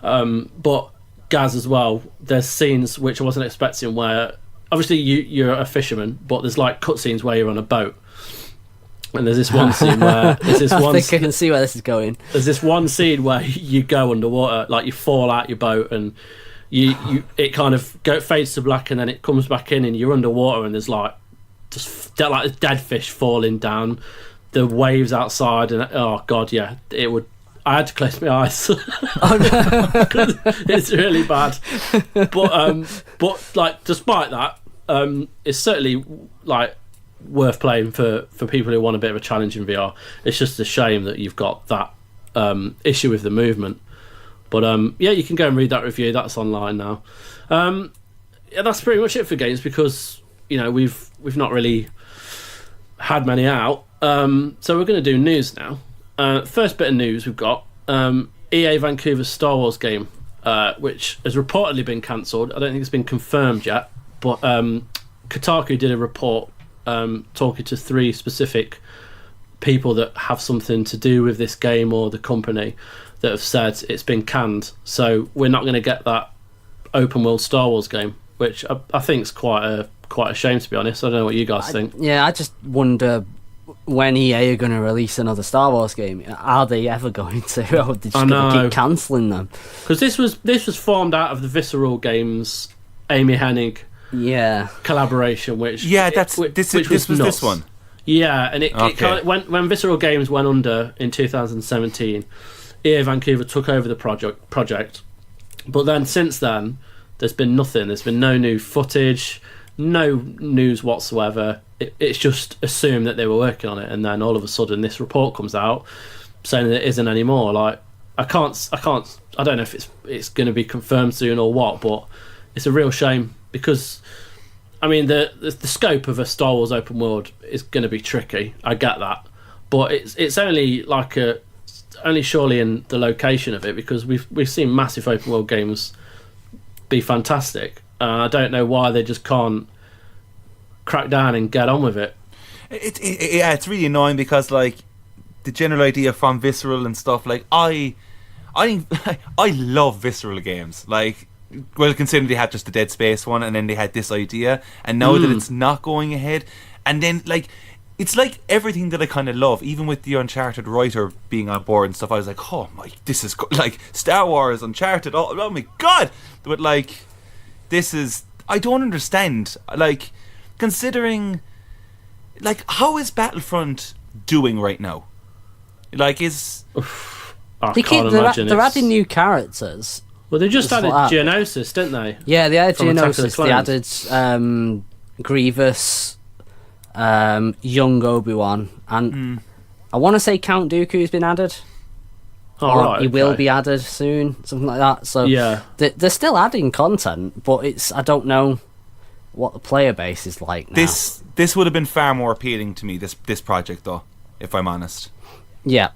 But Gaz as well, there's scenes which I wasn't expecting where, obviously you're a fisherman, but there's like cutscenes where you're on a boat, and there's this one scene where I think I can see where this is going. There's this one scene where you go underwater, like you fall out your boat, and it kind of fades to black, and then it comes back in, and you're underwater, and there's like just like a dead fish falling down, the waves outside, and oh god, yeah, it would. I had to close my eyes. Oh no, it's really bad. But like, despite that, it's certainly like worth playing for people who want a bit of a challenge in VR. It's just a shame that you've got that issue with the movement. But yeah, you can go and read that review. That's online now. Yeah, that's pretty much it for games, because we've not really had many out. So we're going to do news now. First bit of news we've got EA Vancouver's Star Wars game, which has reportedly been cancelled. I don't think it's been confirmed yet, but Kotaku did a report talking to 3 specific people that have something to do with this game or the company that have said it's been canned. So we're not going to get that open world Star Wars game, which I think is quite a shame, to be honest. I don't know what you guys think. Yeah, I just wonder when EA are going to release another Star Wars game. Are they ever going to? Or are they just going to keep cancelling them? Because this was formed out of the Visceral Games Amy Hennig collaboration, which this was nuts. this one. Yeah, and it kind of, when Visceral Games went under in 2017, EA Vancouver took over the project. But then since then, there's been nothing. There's been no new footage, no news whatsoever. It's just assumed that they were working on it, and then all of a sudden this report comes out saying that it isn't anymore. Like I don't know if it's going to be confirmed soon or what, but it's a real shame because I mean the scope of a Star Wars open world is going to be tricky. I get that, but it's only only surely in the location of it, because we've seen massive open world games be fantastic. I don't know why they just can't crack down and get on with it. It's really annoying because like the general idea from Visceral and stuff, like I love Visceral games. Like, well, considering they had just the Dead Space one, and then they had this idea, and now that it's not going ahead, and then like it's like everything that I kind of love, even with the Uncharted writer being on board and stuff. I was like, oh my, this is like Star Wars, Uncharted. Oh my god! But like, this is, I don't understand. Like, considering, like, how is Battlefront doing right now? Like, is they're adding new characters. Well, they just added Geonosis, didn't they? Yeah, they added Geonosis. They added Grievous, young Obi-Wan, and I want to say Count Dooku's been added. He will be added soon, something like that. So yeah, they're still adding content, but I don't know what the player base is like now. This would have been far more appealing to me, this project, though, if I'm honest. Yeah,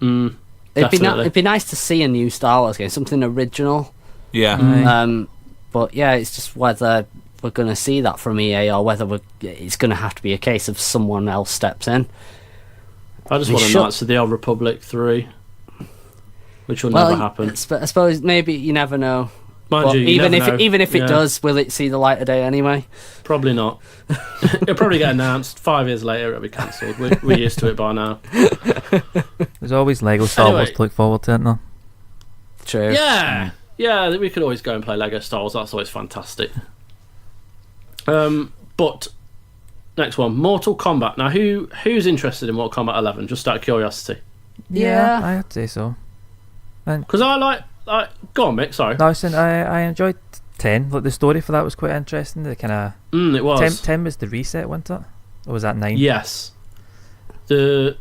it'd be nice to see a new Star Wars game, something original. Yeah. But yeah, it's just whether we're going to see that from EA or whether it's going to have to be a case of someone else steps in. I just want to answer the Old Republic 3, which will never happen. I suppose maybe you never know. Mind you, even if it does, will it see the light of day anyway? Probably not. It'll probably get announced 5 years later. It'll be cancelled. We're used to it by now. There's always Lego Star Wars to look forward to, isn't there? True. Yeah, we could always go and play Lego Star Wars. That's always fantastic. But next one, Mortal Kombat. Now, who's interested in Mortal Kombat 11? Just out of curiosity. Yeah, I'd say so. Because I like. Go on, Mick. Sorry. No, I enjoyed 10. Like, the story for that was quite interesting. The kind of it was 10 was the reset, wasn't it? Or was that 9? Yes, the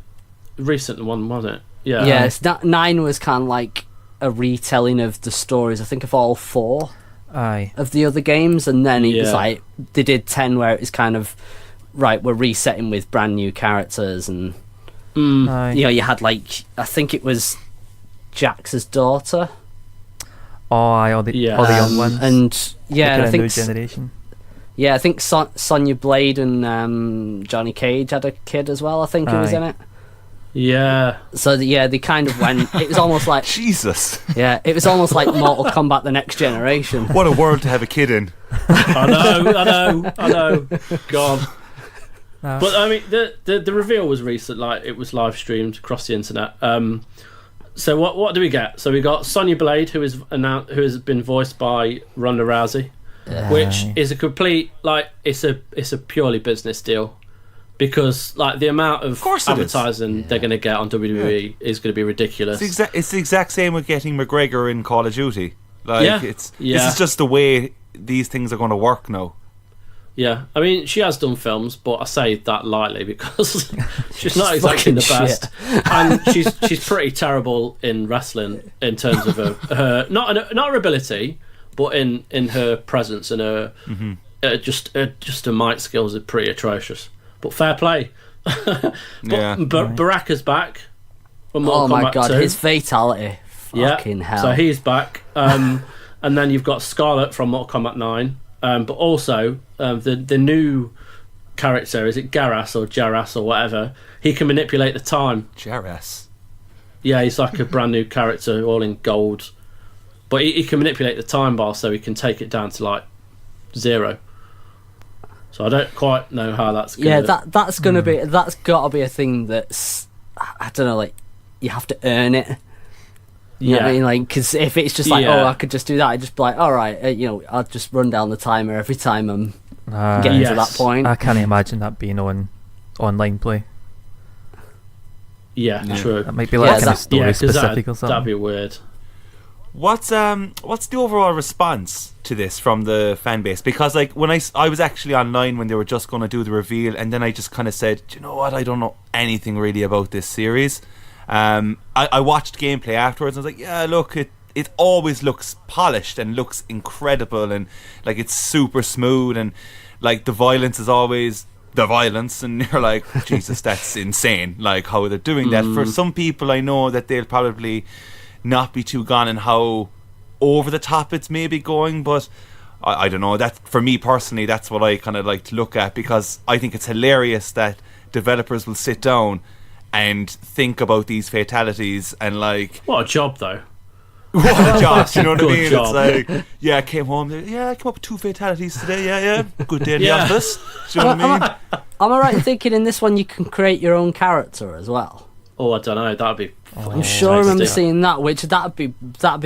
recent one, wasn't it? Yeah. Yes, 9 was kind of like a retelling of the stories, I think, of all 4 of the other games, and then it was like they did 10 where it was kind of right, we're resetting with brand new characters, and you had like, I think it was Jax's daughter. All the young ones, and I think new generation. Yeah, I think Sonya Blade and Johnny Cage had a kid as well. I think who was in it. Yeah. So they kind of went. It was almost like Jesus. Yeah, it was almost like Mortal Kombat: The Next Generation. What a world to have a kid in. I know. God. But I mean, the reveal was recent. Like, it was live streamed across the internet. So what do we get? So we got Sonya Blade, who has been voiced by Ronda Rousey, which is a complete, like, it's a purely business deal, because like the amount of advertising they're going to get on WWE is going to be ridiculous. It's the exact same with getting McGregor in Call of Duty. Like, this is just the way these things are going to work now. Yeah, I mean, she has done films, but I say that lightly because she's not exactly the best, and she's pretty terrible in wrestling in terms of her not her ability, but in her presence and her just her mic skills are pretty atrocious. But fair play. Baraka's back. Oh my god, 2. His fatality! Fucking hell! So he's back, and then you've got Scarlet from Mortal Kombat 9. But also, the new character, is it Garras or Jarras or whatever? He can manipulate the time. Jarras. Yeah, he's like a brand new character, all in gold but he can manipulate the time bar so he can take it down to like 0. So I don't quite know how that's gonna... that's gonna be, that's gotta be a thing that's, I don't know, like, you have to earn it. You know what I mean? Like, because if it's just like, I could just do that, I'd just be like, all right, I'll just run down the timer every time I'm getting to that point. I can't imagine that being online play. Yeah, true. That might be like kind of story specific or something. That'd be weird. What's the overall response to this from the fan base? Because like when I was actually online when they were just going to do the reveal, and then I just kind of said, do you know what? I don't know anything really about this series. I watched gameplay afterwards, and I was like, yeah, look, it always looks polished and looks incredible, and like it's super smooth, and like the violence is always the violence, and you're like, Jesus, that's insane, like how they're doing that. For some people, I know that they'll probably not be too gone in how over the top it's maybe going, but I don't know, that for me personally, that's what I kind of like to look at, because I think it's hilarious that developers will sit down and think about these fatalities, and like, what a job though. What a job, you know what I mean? Job. It's like, I came home, I came up with 2 fatalities today, good day in the office. Do you know what I mean? Am I right in thinking in this one you can create your own character as well? Oh, I don't know, that'd be I'm sure I remember seeing that, which that'd be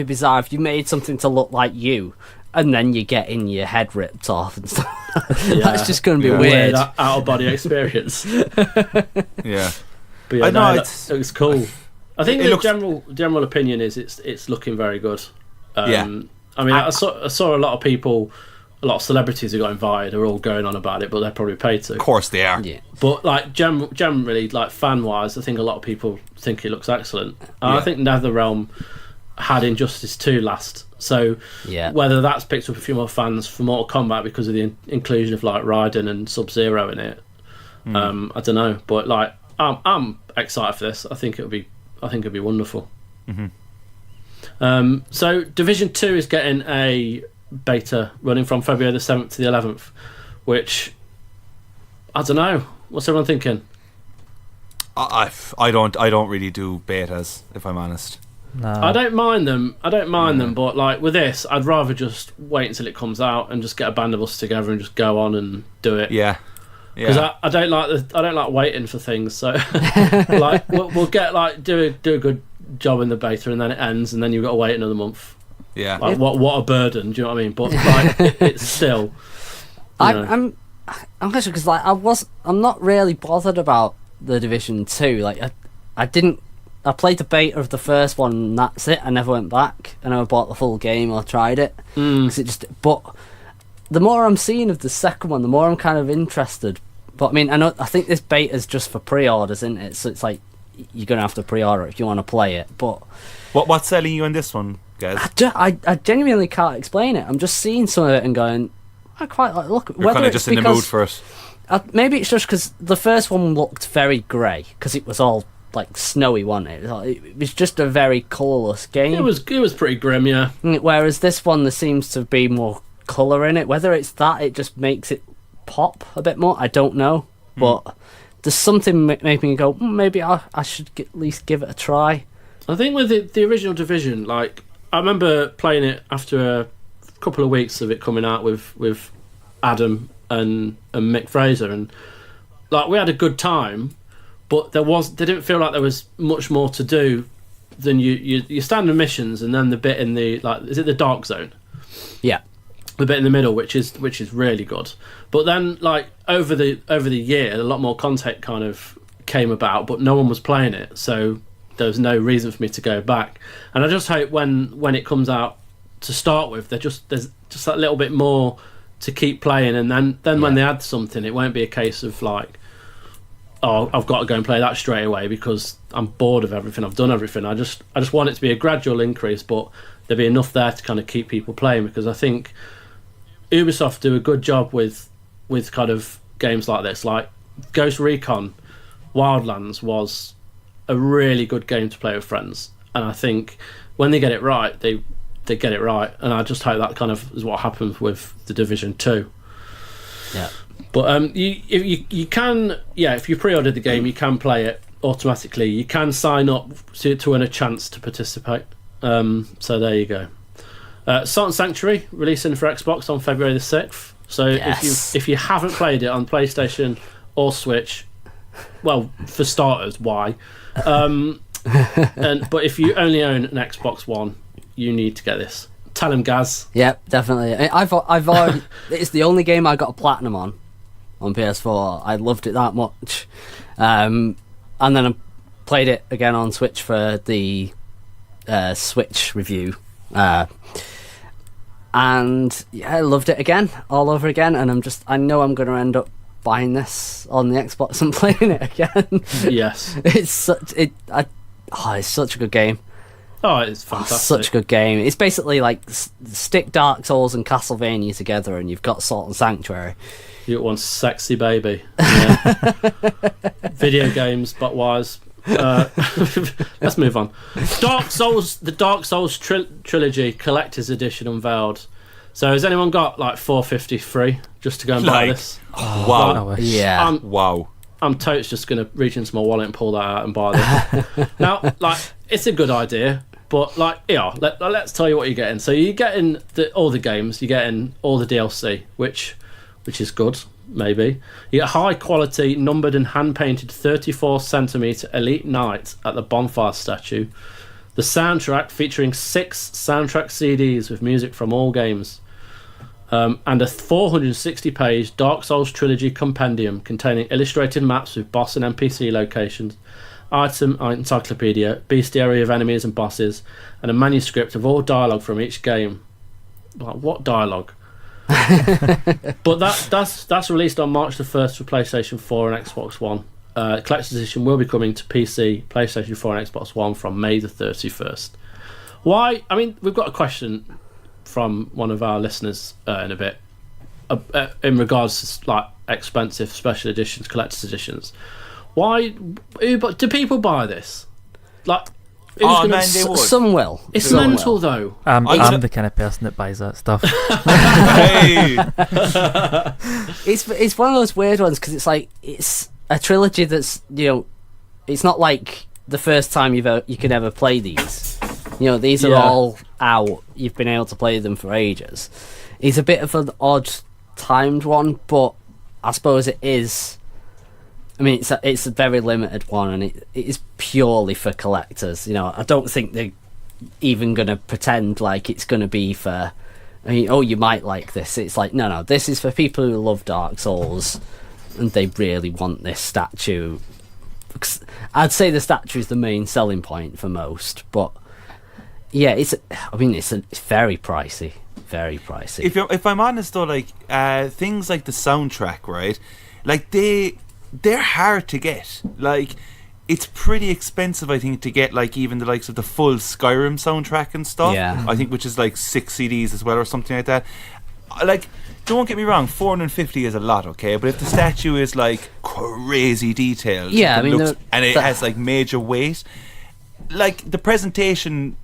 bizarre if you made something to look like you and then you're getting your head ripped off and stuff. That's just going to be weird. Out of body experience. Yeah. But I know, it looks cool. I think the general opinion is it's looking very good. I mean, I saw a lot of people, a lot of celebrities who got invited are all going on about it, but they're probably paid to. Of course they are. Yeah. But like generally, like fan wise, I think a lot of people think it looks excellent. I think NetherRealm had Injustice 2 last, so whether that's picked up a few more fans for Mortal Kombat because of the inclusion of like Raiden and Sub-Zero in it, I don't know. But like, I'm excited for this. I think it'll be wonderful. So Division 2 is getting a beta running from February the 7th to the 11th, which I don't know. What's everyone thinking? I don't really do betas, if I'm honest. No. I don't mind them, but like with this, I'd rather just wait until it comes out and just get a band of us together and just go on and do it. Because I don't like waiting for things. So like we'll get like do a good job in the beta, and then it ends, and then you've got to wait another month. Yeah. Like, what a burden. Do you know what I mean? But like it's still. I'm actually, because like I'm not really bothered about the Division 2. Like I played the beta of the first one, and that's it. I never went back. I never bought the full game or tried it. But the more I'm seeing of the second one, the more I'm kind of interested. But I mean, I think this beta's just for pre-orders, isn't it? So it's like you're gonna have to pre-order it if you want to play it. But what's selling you on this one, guys? I genuinely can't explain it. I'm just seeing some of it and going, I quite like look. You're kind of just in the mood for it. Maybe it's just because the first one looked very grey because it was all like snowy, wasn't it? It was just a very colourless game. It was pretty grim, yeah. Whereas this one, there seems to be more colour in it. Whether it's that, it just makes it pop a bit more. I don't know, but there's something making me go, maybe I should at least give it a try. I think with the original Division, like I remember playing it after a couple of weeks of it coming out with Adam and Mick Fraser, and like we had a good time, but they didn't feel like there was much more to do than your standard missions, and then the bit in the like, is it the Dark Zone? Yeah. The bit in the middle, which is really good, but then like over the year, a lot more content kind of came about, but no one was playing it, so there was no reason for me to go back. And I just hope when it comes out to start with, there's just that little bit more to keep playing, and then when they add something, it won't be a case of like, oh, I've got to go and play that straight away because I'm bored of everything. I've done everything. I just want it to be a gradual increase, but there'll be enough there to kind of keep people playing, because I think Ubisoft do a good job with kind of games like this. Like Ghost Recon Wildlands was a really good game to play with friends, and I think when they get it right, they get it right, and I just hope that kind of is what happens with the Division 2. Yeah. But you can, if you pre-ordered the game, you can play it automatically. You can sign up to win a chance to participate. So there you go. Salt and Sanctuary releasing for Xbox on February the 6th. So if you haven't played it on PlayStation or Switch, well, for starters, why? But if you only own an Xbox One, you need to get this. Tell him, Gaz. Yep, definitely. I've already. It's the only game I got a platinum on PS4. I loved it that much, and then I played it again on Switch for the Switch review. And yeah, I loved it again, all over again, and I know I'm going to end up buying this on the Xbox and playing it again. Yes. It's such a good game. Oh, it's fantastic. Such a good game. It's basically like stick Dark Souls and Castlevania together, and you've got Salt and Sanctuary. You got one sexy baby. Yeah. Video games, but wise. Let's move on. The Dark Souls trilogy collector's edition unveiled. So has anyone got like $4.50 free just to go and buy this? Wow. Yeah. Wow. I'm totes just going to reach into my wallet and pull that out and buy this. Now, like, it's a good idea, but like, yeah, let's tell you what you're getting. So you're getting all the games, you're getting all the DLC, which is good. Maybe you get high quality numbered and hand painted 34cm Elite Knight at the bonfire statue, the soundtrack featuring 6 soundtrack CDs with music from all games, and a 460-page Dark Souls trilogy compendium containing illustrated maps with boss and NPC locations, item encyclopedia, bestiary of enemies and bosses, and a manuscript of all dialogue from each game. Like, what dialogue? But that's released on March the 1st for PlayStation 4 and Xbox One. Collector's edition will be coming to PC, PlayStation 4 and Xbox One from May the 31st. Why? I mean, we've got a question from one of our listeners in a bit in regards to like expensive special editions, collector's editions. Why do people buy this? Like, they would. Some will. It's mental though. I'm the kind of person that buys that stuff. It's one of those weird ones because it's like it's a trilogy that's, you know, it's not like the first time you can ever play these. You know, these are all out. You've been able to play them for ages. It's a bit of an odd timed one, but I suppose it is. I mean, it's a very limited one, and it is purely for collectors. You know, I don't think they're even going to pretend like it's going to be for, I mean, oh, you might like this. It's like, no, this is for people who love Dark Souls, and they really want this statue. I'd say the statue is the main selling point for most, but yeah, it's very pricey. Very pricey. If I'm honest though, like things like the soundtrack, right? Like they're hard to get. Like, it's pretty expensive, I think, to get like even the likes of the full Skyrim soundtrack and stuff. Yeah. I think, which is like 6 CDs as well or something like that. Like, don't get me wrong, 450 is a lot, okay? But if the statue is like crazy detailed, yeah, I mean, and it has like major weight, like the presentation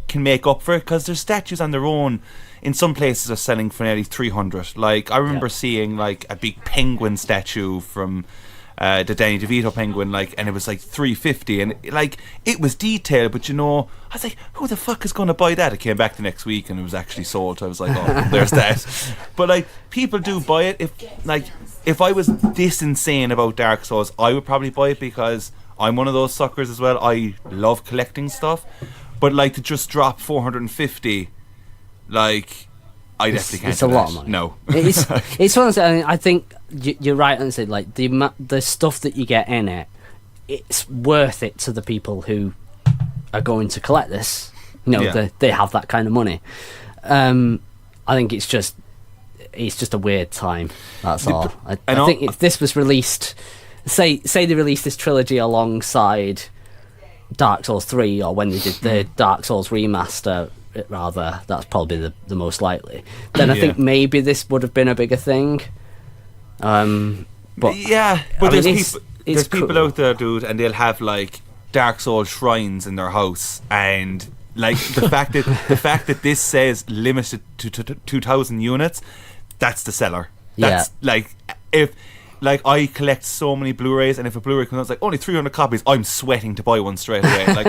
can make up for it, because there's statues on their own in some places are selling for nearly 300. Like, I remember seeing like a big penguin statue from the Danny DeVito penguin, like, and it was like 350, and like it was detailed, but you know, I was like, who the fuck is going to buy that? It came back the next week and it was actually sold. I was like, oh, there's that. But like, people do buy it. If I was this insane about Dark Souls, I would probably buy it, because I'm one of those suckers as well. I love collecting stuff, but like, to just drop 450, like, I definitely can't. It's a lot of money. No, it's one of those. I think you're right on saying, like, the stuff that you get in it, it's worth it to the people who are going to collect this. You know, they have that kind of money. I think it's just a weird time. That's all. I think if this was released, say they released this trilogy alongside Dark Souls 3, or when they did the Dark Souls remaster, rather, that's probably the most likely, then I think maybe this would have been a bigger thing. But there's people out there, dude, and they'll have like Dark Souls shrines in their house, and like the fact that this says limited to 2,000 units, that's the seller. That's like, if like I collect so many Blu-rays, and if a Blu-ray comes out, it's like only 300 copies, I'm sweating to buy one straight away. Like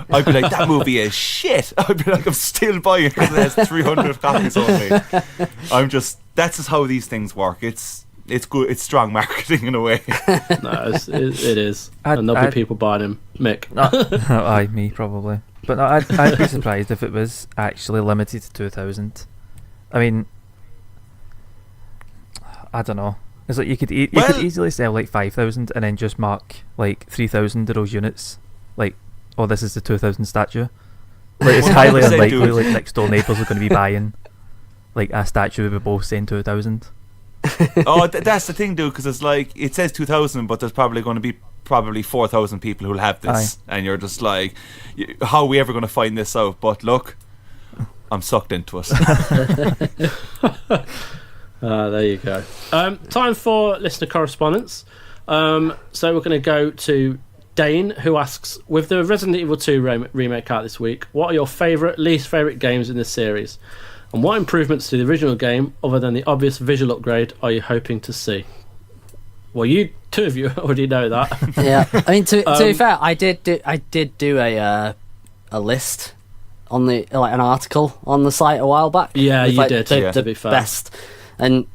I'd be like, that movie is shit. I'd be like, I'm still buying it because it has 300 copies only. That's just how these things work. It's good. It's strong marketing in a way. No, it is. And there'll be people buying them. Mick. Aye, me probably. But no, I'd be surprised if it was actually limited to 2,000. I mean, I don't know. It's like you could easily sell like 5,000 and then just mark like 3,000 of those units. Like, oh, this is the 2,000 statue. Like, it's highly unlikely like next door neighbours are going to be buying like a statue of a both saying 2,000. Oh, that's the thing, dude. Because it's like it says 2,000, but there's probably going to be 4,000 people who'll have this, and you're just like, how are we ever going to find this out? But look, I'm sucked into it. There you go. Time for listener correspondence. So we're going to go to Dane, who asks, with the Resident Evil 2 remake out this week, what are your least favourite games in this series? And what improvements to the original game, other than the obvious visual upgrade, are you hoping to see? Well, two of you already know that. Yeah, I mean, to be fair, I did do a list on an article on the site a while back. Yeah, you did. To be fair, best. And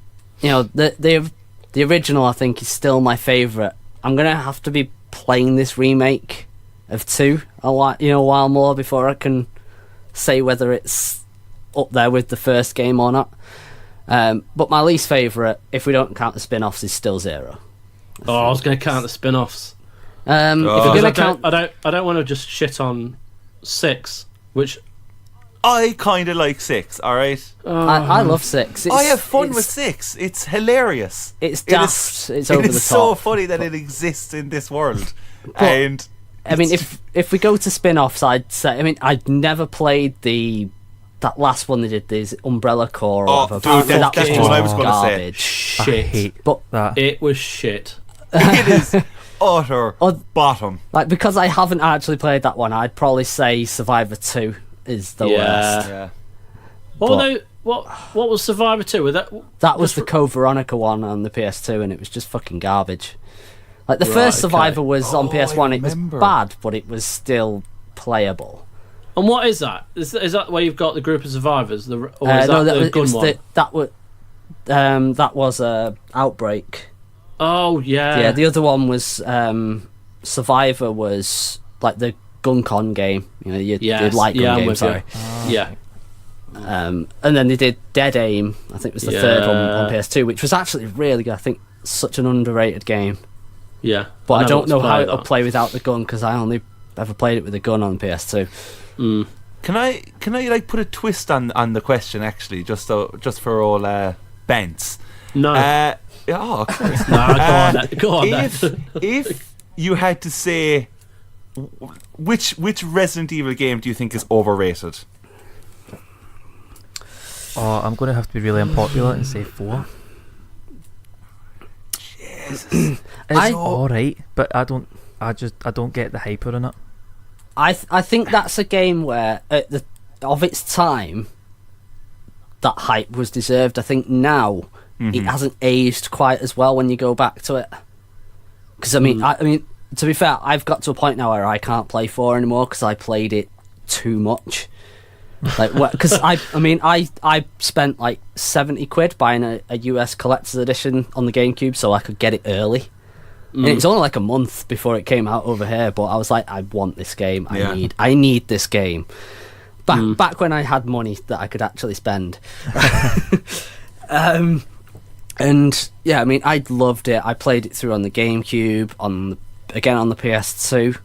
you know, the original I think is still my favourite. I'm gonna have to be playing this remake of 2 a while more before I can say whether it's up there with the first game or not. But my least favourite, if we don't count the spin-offs, is still 0. Oh, I was going to count the spin-offs. If you're gonna count, I don't want to just shit on 6, which I kind of like 6. All right, I love 6. I have fun with 6. It's hilarious. It's daft. It's over the top. It's so funny that it exists in this world. And I mean, if we go to spin-offs, I'd say, I mean, I'd never played that last one they did, this Umbrella Corps. Dude, that's what I was going to say. Shit, but it was shit. It is utter bottom. Like, because I haven't actually played that one, I'd probably say Survivor 2 is the worst. Yeah. Although, what was Survivor 2? That was the Code Veronica one on the PS2, and it was just fucking garbage. Like, the first Survivor was on PS1. It was bad, but it was still playable. And what is that? Is that where you've got the group of survivors? Or is that was Outbreak. Oh yeah. Yeah, the other one was Survivor was like the gun con game. You know, the light gun game. Sorry. Yeah. And then they did Dead Aim. I think was the third one on PS2, which was actually really good. I think such an underrated game. Yeah. But I don't know how it'll play without the gun because I only ever played it with the gun on PS2. Can I like put a twist on the question actually, just for all bents? No. Of course. Go on. If you had to say which Resident Evil game do you think is overrated? Oh, I'm going to have to be really unpopular and say 4. Jesus. It's alright, but I don't get the hype on it. I think that's a game where, of its time, that hype was deserved. I think now it hasn't aged quite as well when you go back to it. Because I mean, to be fair, I've got to a point now where I can't play 4 anymore because I played it too much. Like, because I spent like £70 buying a US collector's edition on the GameCube so I could get it early. And it's only like a month before it came out over here, but I was like, I want this game. I need this game. Back when I had money that I could actually spend. And yeah, I mean, I loved it. I played it through on the GameCube, again on the PS2.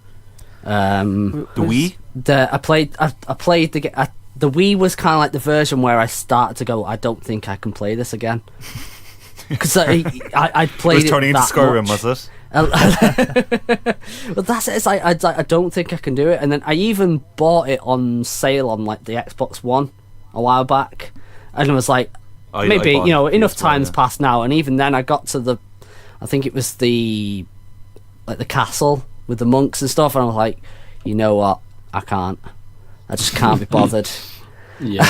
The Wii? I played the Wii was kind of like the version where I started to go, I don't think I can play this again. Because I played it. Was turning into Skyrim, was it? Well, that's it. It's like I don't think I can do it. And then I even bought it on sale on like the Xbox One a while back, and I was like, maybe enough time's passed now. And even then, I got to I think it was the castle with the monks and stuff, and I was like, you know what, I just can't be bothered. Yeah.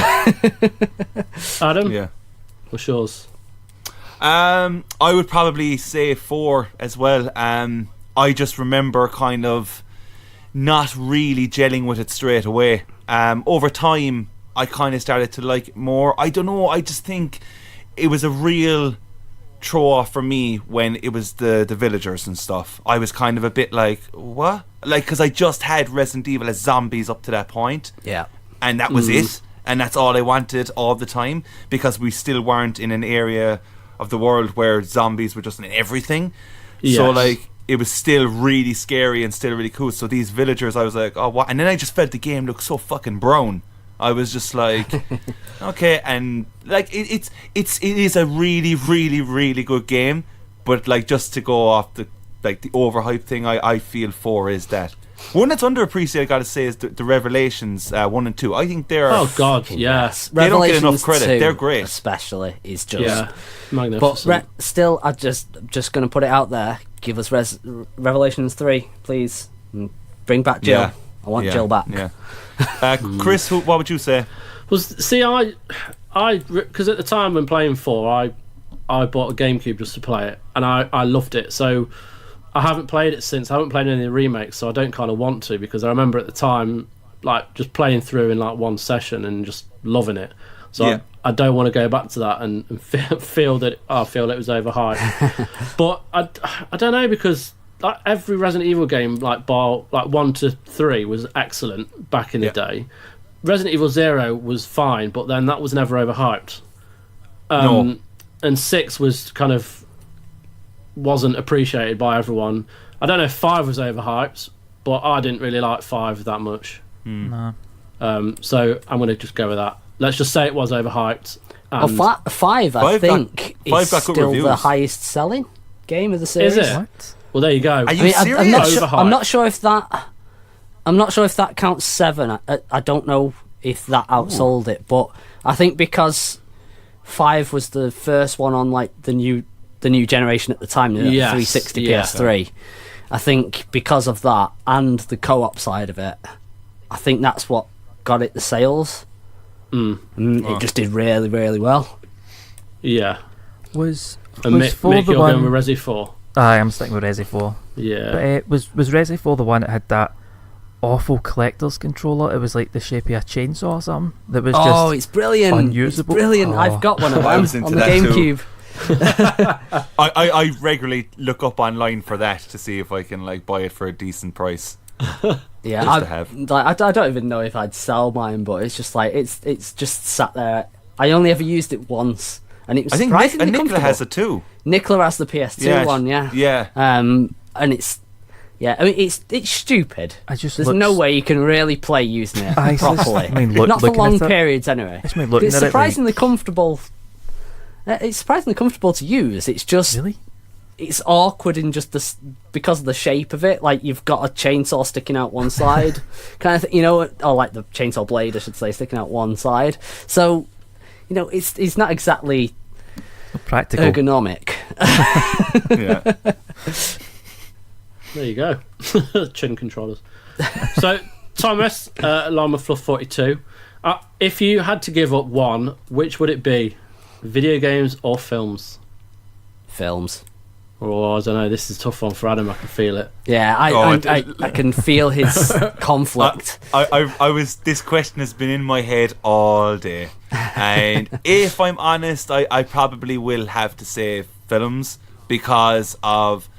Adam? Yeah. What's yours? I would probably say 4 as well. I just remember kind of not really gelling with it straight away. Over time, I kind of started to like it more. I don't know, I just think it was a real throw off for me when it was the villagers and stuff. I was kind of a bit like, what? Like, because I just had Resident Evil as zombies up to that point. Yeah. And that was it. And that's all I wanted all the time, because we still weren't in an area of the world where zombies were just in everything. Yes. So, like, it was still really scary and still really cool. So these villagers, I was like, oh, what? And then I just felt the game looked so fucking brown. I was just like, okay, and like it is a really, really, really good game, but like, just to go off the overhyped thing, I feel 4 is that. One that's underappreciated, I gotta say, is the Revelations 1 and 2. I think they're yes. They don't get enough Revelations credit. 2 They're great, especially is just magnificent. But still, I'm just gonna put it out there. Give us Revelations 3, please. And bring back Jill. I want Jill back. Yeah. Chris, what would you say? Well, see, I because at the time when playing 4, I bought a GameCube just to play it, and I loved it. So I haven't played it since. I haven't played any of the remakes, so I don't kind of want to, because I remember at the time, like, just playing through in like one session and just loving it. So I don't want to go back to that and feel that it was overhyped. But I don't know, because like every Resident Evil game, like bar like 1 to 3, was excellent back in the day. Resident Evil 0 was fine, but then that was never overhyped. No. And 6 was kind of wasn't appreciated by everyone. I don't know if 5 was overhyped, but I didn't really like 5 that much. No. So I'm going to just go with that. Let's just say it was overhyped. And 5, I think, is still the highest selling game of the series. Is it? What? Well, there you go. Are you serious? I'm not sure if that counts 7. I don't know if that outsold it, but I think because 5 was the first one on like the new generation at the time, the 360 PS3. I think because of that and the co-op side of it, I think that's what got it the sales. It just did really, really well. Yeah. Was Mick, 4 the you're one? going with Resi 4. I am sticking with Resi 4. Yeah. But was Resi 4 the one that had that awful collector's controller? It was like the shape of a chainsaw or something. That was just it's brilliant. unusable. It's brilliant. Oh. I've got one of them I was into on the that too. GameCube. I regularly look up online for that to see if I can like buy it for a decent price. Yeah, Just to have. Like, I don't even know if I'd sell mine, but it's just like it's just sat there. I only ever used it once, and it was I think surprisingly Nicola comfortable. has it too. Nicola has the PS2 one, yeah. Yeah. And it's I mean it's stupid. There's no way you can really play using it properly. Not for long periods anyway. It's surprisingly comfortable. It's surprisingly comfortable to use. It's just it's awkward in just because of the shape of it. Like, you've got a chainsaw sticking out one side, kind of, or like the chainsaw blade, I should say, sticking out one side. So, it's not exactly practical, ergonomic. Yeah. There you go. Chin controllers. So, Thomas, Llama Fluff 42. If you had to give up one, which would it be? Video games or films? Films. Oh, I don't know. This is a tough one for Adam. I can feel it. Yeah, I can feel his conflict. I was. This question has been in my head all day, and if I'm honest, I probably will have to say films, because of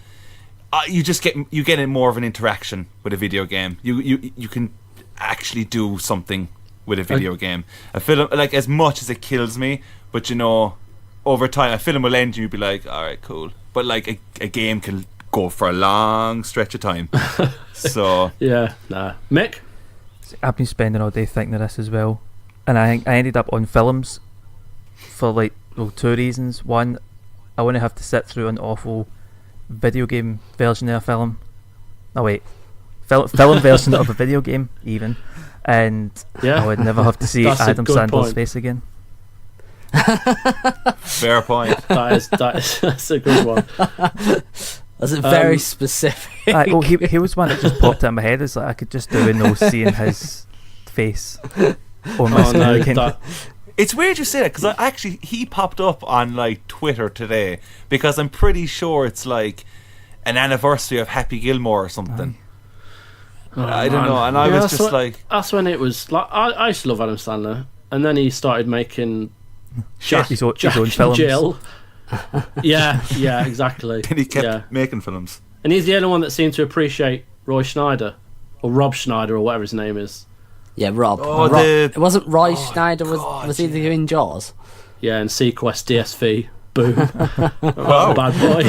you get in more of an interaction with a video game. You can actually do something with a video game. A film, like, as much as it kills me, but over time, a film will end and you'll be like, all right, cool. But like a game can go for a long stretch of time. So yeah, nah. Mick? I've been spending all day thinking of this as well, and I think I ended up on films for two reasons. One, I wouldn't have to sit through an awful video game version of a film. No, wait, film version of a video game even, and I would never have to see Adam Sandler's face again. Fair point. That's a good one. That's a very specific. He was one that just popped out of my head. It's like I could just do with no seeing his face on my screen again. It's weird you say that because he popped up on like Twitter today because I'm pretty sure it's like an anniversary of Happy Gilmore or something. I don't know, and I was just like, that's when it was like I used to love Adam Sandler, and then he started making his own and films. Jill. yeah, exactly. And he kept making films. And he's the only one that seemed to appreciate Roy Schneider or Rob Schneider or whatever his name is. Yeah, Rob. Oh, Rob. It wasn't Roy Schneider. Was he doing Jaws? Yeah, and Sequest DSV. Boom. Bad boy.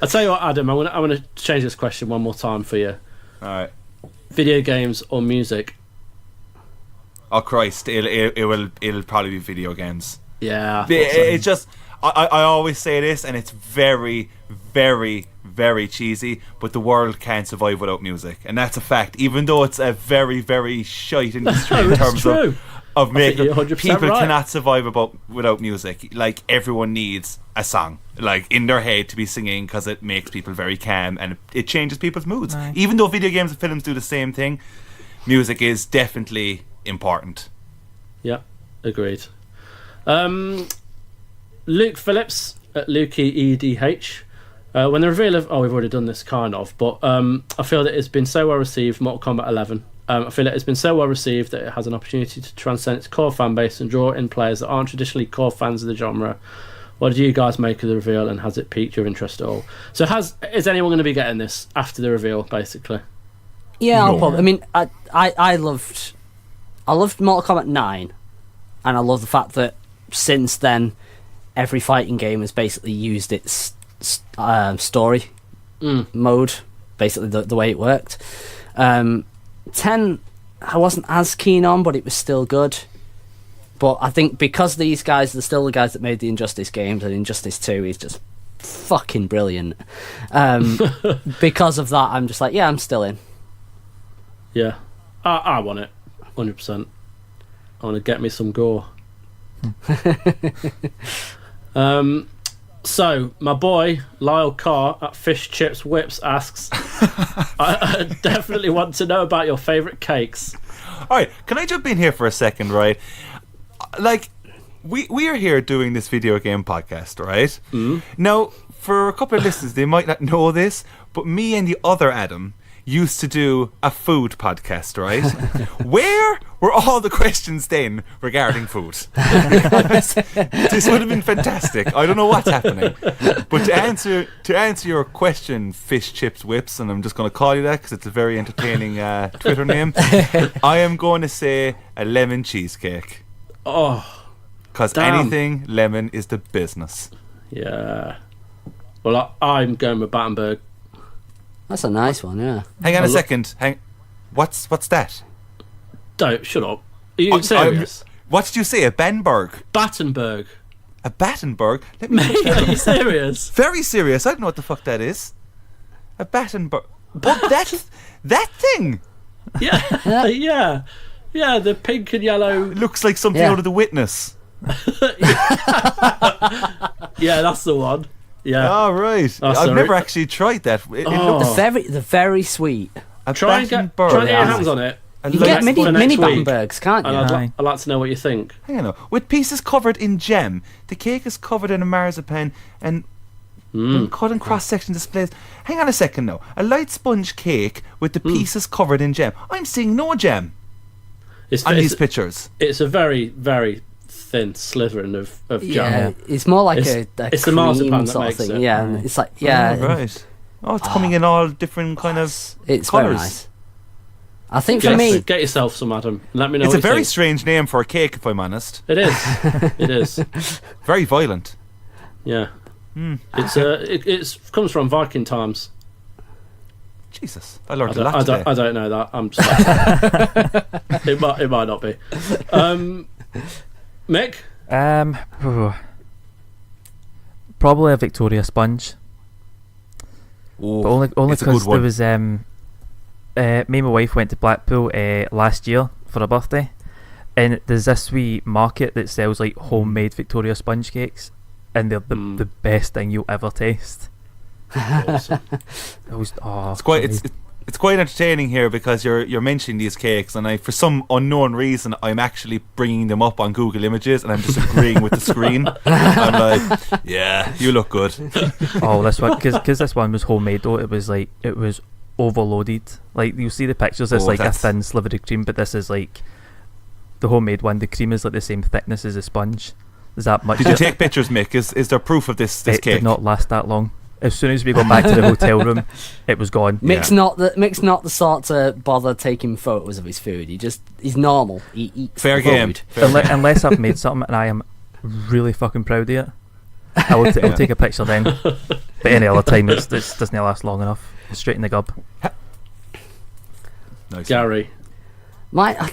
I'll tell you what, Adam, I want to change this question one more time for you. Alright. Video games or music? Oh Christ, it'll probably be video games. Yeah. It's just I always say this, and it's very, very, very cheesy, but the world can't survive without music, and that's a fact. Even though it's a very, very shite industry in terms of making people right. cannot survive without music. Like, everyone needs a song like in their head to be singing because it makes people very calm and it changes people's moods. Right. Even though video games and films do the same thing, music is definitely important. Yeah, agreed. Luke Phillips at Lukey EDH. When the reveal of we've already done this kind of, but I feel that it's been so well received. Mortal Kombat 11. I feel that it's been so well received that it has an opportunity to transcend its core fan base and draw in players that aren't traditionally core fans of the genre. What do you guys make of the reveal, and has it piqued your interest at all? So is anyone going to be getting this after the reveal, basically? Yeah, I'll probably. I mean, I loved Mortal Kombat 9, and I love the fact that since then every fighting game has basically used its story mode, basically the way it worked. 10 I wasn't as keen on, but it was still good. But I think because these guys are still the guys that made the Injustice games, and Injustice 2 is just fucking brilliant. Because of that, I'm just like, yeah, I'm still in. Yeah, I want it 100%. I want to get me some gore. So my boy Lyle Carr at Fish Chips Whips asks, I definitely want to know about your favourite cakes. Alright, can I jump in here for a second, right? Like, we are here doing this video game podcast, right? Now, for a couple of listeners, they might not know this, but me and the other Adam used to do a food podcast, right? Where were all the questions then regarding food? This would have been fantastic. I don't know what's happening. But to answer your question, Fish Chips Whips, and I'm just going to call you that because it's a very entertaining Twitter name, I am going to say a lemon cheesecake. Oh, because anything lemon is the business. Yeah. Well, I'm going with Battenberg. That's a nice one, yeah. Hang on a second. What's that? Don't, shut up. Are you serious? What did you say? A Benberg? Battenberg. A Battenberg? Let me. Mate, are you serious? Very serious. I don't know what the fuck that is. A Battenberg. What? that thing? Yeah. Yeah, the pink and yellow. It looks like something out of The Witness. Yeah, that's the one. Yeah. Oh, right. I've never actually tried that. It looks they're very sweet. Try and get your hands on it. You can get mini Battenbergs, can't you? I'd like to know what you think. Hang on. With pieces covered in gem, the cake is covered in a marzipan and cut and cross-section displays. Hang on a second now. A light sponge cake with the pieces covered in gem. I'm seeing no gem on these pictures. It's a very, very thin slithering of jam. Yeah, it's more like a it's cream the marzipan that sort of makes thing. it. Yeah, and it's like right. Oh, it's coming in all different kind of it's colours. very nice. I think for me, get yourself some, Adam. Let me know. It's what a very think. strange name for a cake, if I'm honest. It is. It is. Very violent. Yeah. It comes from Viking times. Jesus, I learned a lot today. I don't know that. I'm just it might not be. Mick? Probably a Victoria sponge. Oh, but only because there was me and my wife went to Blackpool last year for a birthday, and there's this wee market that sells like homemade Victoria sponge cakes, and they're the best thing you'll ever taste. Awesome. It's it's quite entertaining here because you're mentioning these cakes, and for some unknown reason I'm actually bringing them up on Google Images, and I'm just agreeing with the screen. I'm like, yeah, you look good. Oh, this one, because this one was homemade though. It was overloaded. Like, you'll see the pictures. It's like a thin slivery cream, but this is like the homemade one. The cream is like the same thickness as a sponge. Is that much? Did you take pictures, Mick? Is there proof of this cake? It did not last that long. As soon as we got back to the hotel room, it was gone. Mick's not the sort to bother taking photos of his food. He's normal. He eats fair game. Unless I've made something and I am really fucking proud of it, I'll take a picture then. But any other time, it doesn't last long enough. Straight in the gob. Nice. Gary.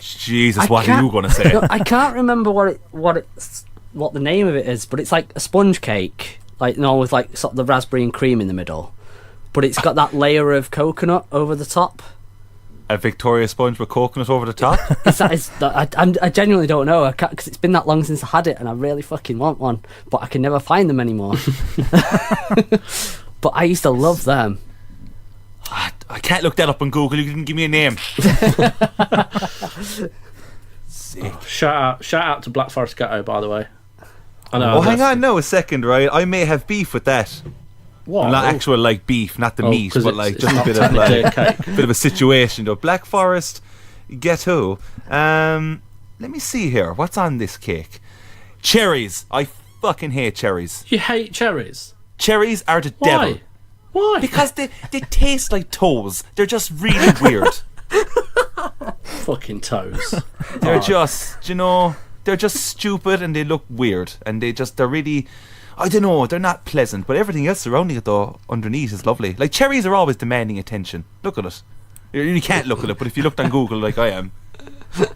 Jesus, what are you going to say? No, I can't remember what the name of it is, but it's like a sponge cake. Like, with like sort of the raspberry and cream in the middle, but it's got that layer of coconut over the top. A Victoria sponge with coconut over the top? I genuinely don't know, because it's been that long since I had it, and I really fucking want one, but I can never find them anymore. But I used to love them. I can't look that up on Google. You didn't give me a name. Shout out to Black Forest Gatto, by the way. I know. Hang on now a second, right? I may have beef with that. What? Not actual like beef, not the meat, but like just a bit of bit of a situation though. Black Forest Ghetto. Let me see here. What's on this cake? Cherries. I fucking hate cherries. You hate cherries? Cherries are the devil. Why? Because they taste like toes. They're just really weird. Fucking toes. They're just, they're just stupid, and they look weird, and they're really, I don't know, they're not pleasant, but everything else surrounding it though underneath is lovely. Like, cherries are always demanding attention. Look at it. You can't look at it, but if you looked on Google like I am,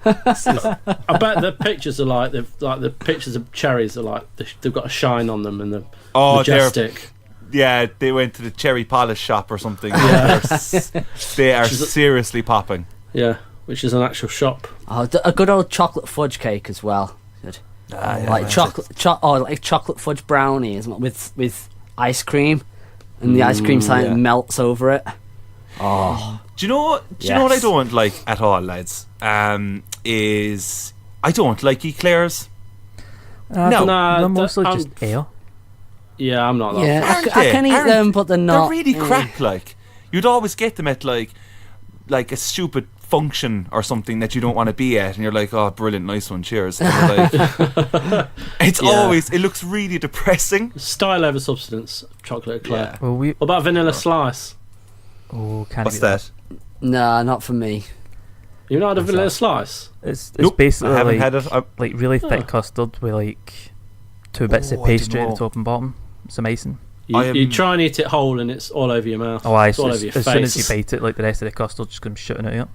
I bet the pictures are like the pictures of cherries are like they've got a shine on them, and the majestic. They went to the cherry polish shop or something. Yeah. They are seriously popping. Yeah, which is an actual shop. Oh, a good old chocolate fudge cake as well. Good. Like chocolate fudge brownie, isn't it? With ice cream, and the ice cream melts over it. Oh, do you know what I don't like at all, lads? Is I don't like eclairs. No, mostly just ale. Yeah, I'm not that. Yeah, I can eat them, but they're not. They're really crap. Like, you'd always get them at like a stupid function or something that you don't want to be at, and you're like, oh, brilliant, nice one, cheers. And it's always, it looks really depressing. Style over substance, chocolate eclair. Yeah. Well, what about vanilla slice? Oh, what's that? Nah, not for me. You've not had a vanilla slice? It's Nope, basically I haven't had it. like really thick custard with like 2 bits of pastry at the top and bottom, some icing. You try and eat it whole, and it's all over your mouth. Oh, aye, it's all so over your as face. soon as you bite it, like the rest of the custard just comes shooting at you.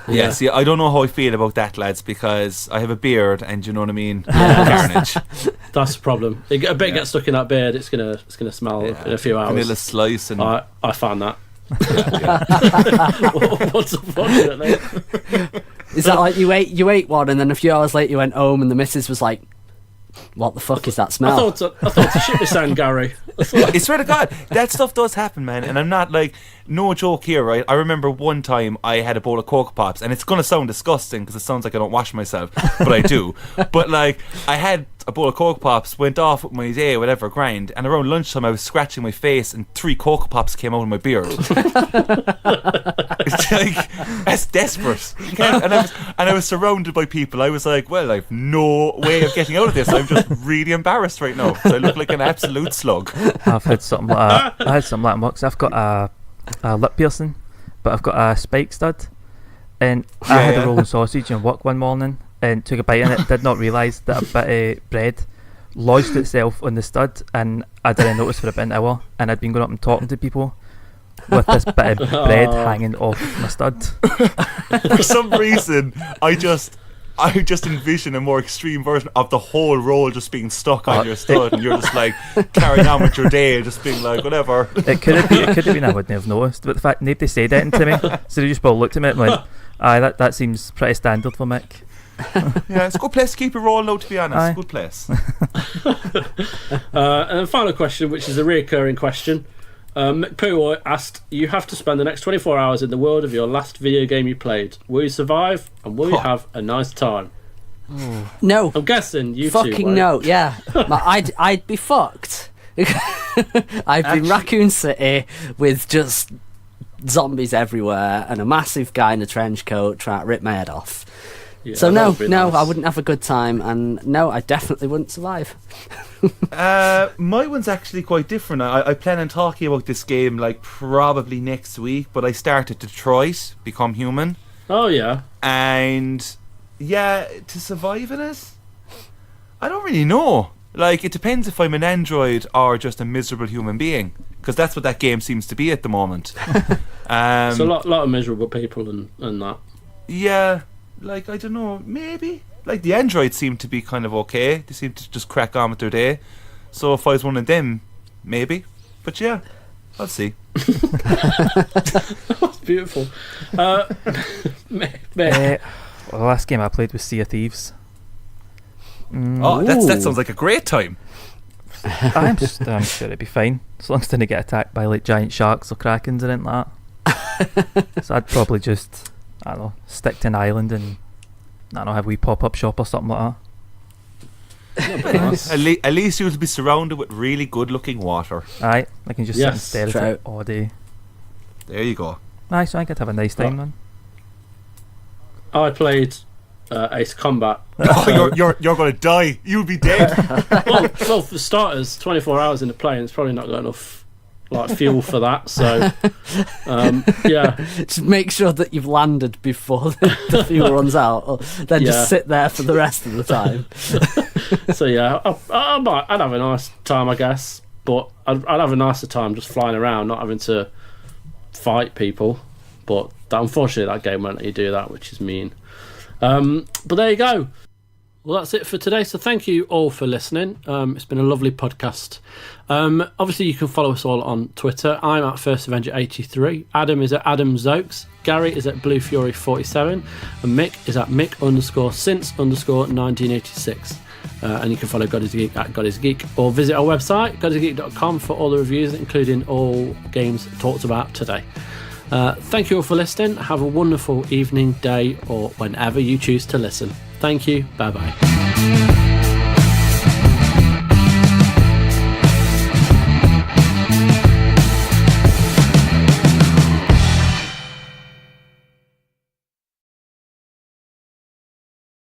Yeah, see, I don't know how I feel about that, lads, because I have a beard, and you know what I mean. Carnage. That's the problem. A bit gets stuck in that beard. It's gonna smell in a few hours. Vanilla slice, and I found that. What's unfortunately? Is that like you ate one, and then a few hours later you went home, and the missus was like, "What the fuck is that smell?" I thought to shit me sound, Gary. I swear to God, that stuff does happen, man. And I'm not like, no joke here, right? I remember one time I had a bowl of Cocoa Pops, and it's gonna sound disgusting because it sounds like I don't wash myself, but I do. But like, I had a bowl of Cocoa Pops, went off with my day, whatever, grind, and around lunchtime I was scratching my face, and 3 Cocoa Pops came out of my beard. It's like, that's desperate. And I was surrounded by people. I was like, well, I've no way of getting out of this. I'm just really embarrassed right now. So I look like an absolute slug. I've had something like that. I had something like that once. I've got a lip piercing, but I've got a spike stud, and I had a rolling sausage in work one morning and took a bite in it. Did not realise that a bit of bread lodged itself on the stud, and I didn't notice for about an hour, and I'd been going up and talking to people with this bit of bread hanging off my stud. For some reason, I just envision a more extreme version of the whole roll just being stuck on your stud, and you're just like carrying on with your day, just being like, whatever. It could have been I wouldn't have noticed, but the fact nobody said anything to me, so they just both looked at me and went, aye, that seems pretty standard for Mick. Yeah, it's a good place to keep it rolling out, to be honest. Aye. Good place. And the final question, which is a reoccurring question. McPoo asked, you have to spend the next 24 hours in the world of your last video game you played. Will you survive and will you have a nice time? No. I'm guessing you fucking no, yeah. I'd be fucked. I'd be in Raccoon City with just zombies everywhere and a massive guy in a trench coat trying to rip my head off. Yeah, so no, nice. I wouldn't have a good time, and no, I definitely wouldn't survive. My one's actually quite different. I plan on talking about this game like probably next week, but I started Detroit Become Human. Oh yeah. And yeah, to survive in it, I don't really know. Like, it depends if I'm an android or just a miserable human being, because that's what that game seems to be at the moment. So a lot of miserable people and that. Yeah, like, I don't know, maybe. Like, the androids seem to be kind of okay. They seem to just crack on with their day. So if I was one of them, maybe. But yeah, I'll see. That's beautiful. The last game I played was Sea of Thieves. Oh, that sounds like a great time. I'm sure it'd be fine, as long as I didn't get attacked by like giant sharks or krakens or anything like that. So I'd probably just, I don't know, stick to an island and, I don't know, have a wee pop-up shop or something like that. At least you'll be surrounded with really good-looking water. Aye, I can just sit and stare at it all day. There you go. Aye, so I could have a nice time then. I played Ace Combat. Oh, you're going to die. You'll be dead. well, for starters, 24 hours in the plane, it's probably not got enough like fuel for that. So, yeah. Just make sure that you've landed before the fuel runs out, or then just sit there for the rest of the time. So yeah, I'd have a nice time, I guess, but I'd have a nicer time just flying around, not having to fight people. But unfortunately, that game won't let you do that, which is mean. But there you go. Well, that's it for today. So thank you all for listening. It's been a lovely podcast. Obviously, you can follow us all on Twitter. I'm at First Avenger 83. Adam is at Adam Zokes. Gary is at Blue Fury 47. And Mick is at Mick_since_1986. And you can follow God is Geek at God is Geek, or visit our website, godisgeek.com, for all the reviews, including all games talked about today. Thank you all for listening. Have a wonderful evening, day, or whenever you choose to listen. Thank you. Bye bye.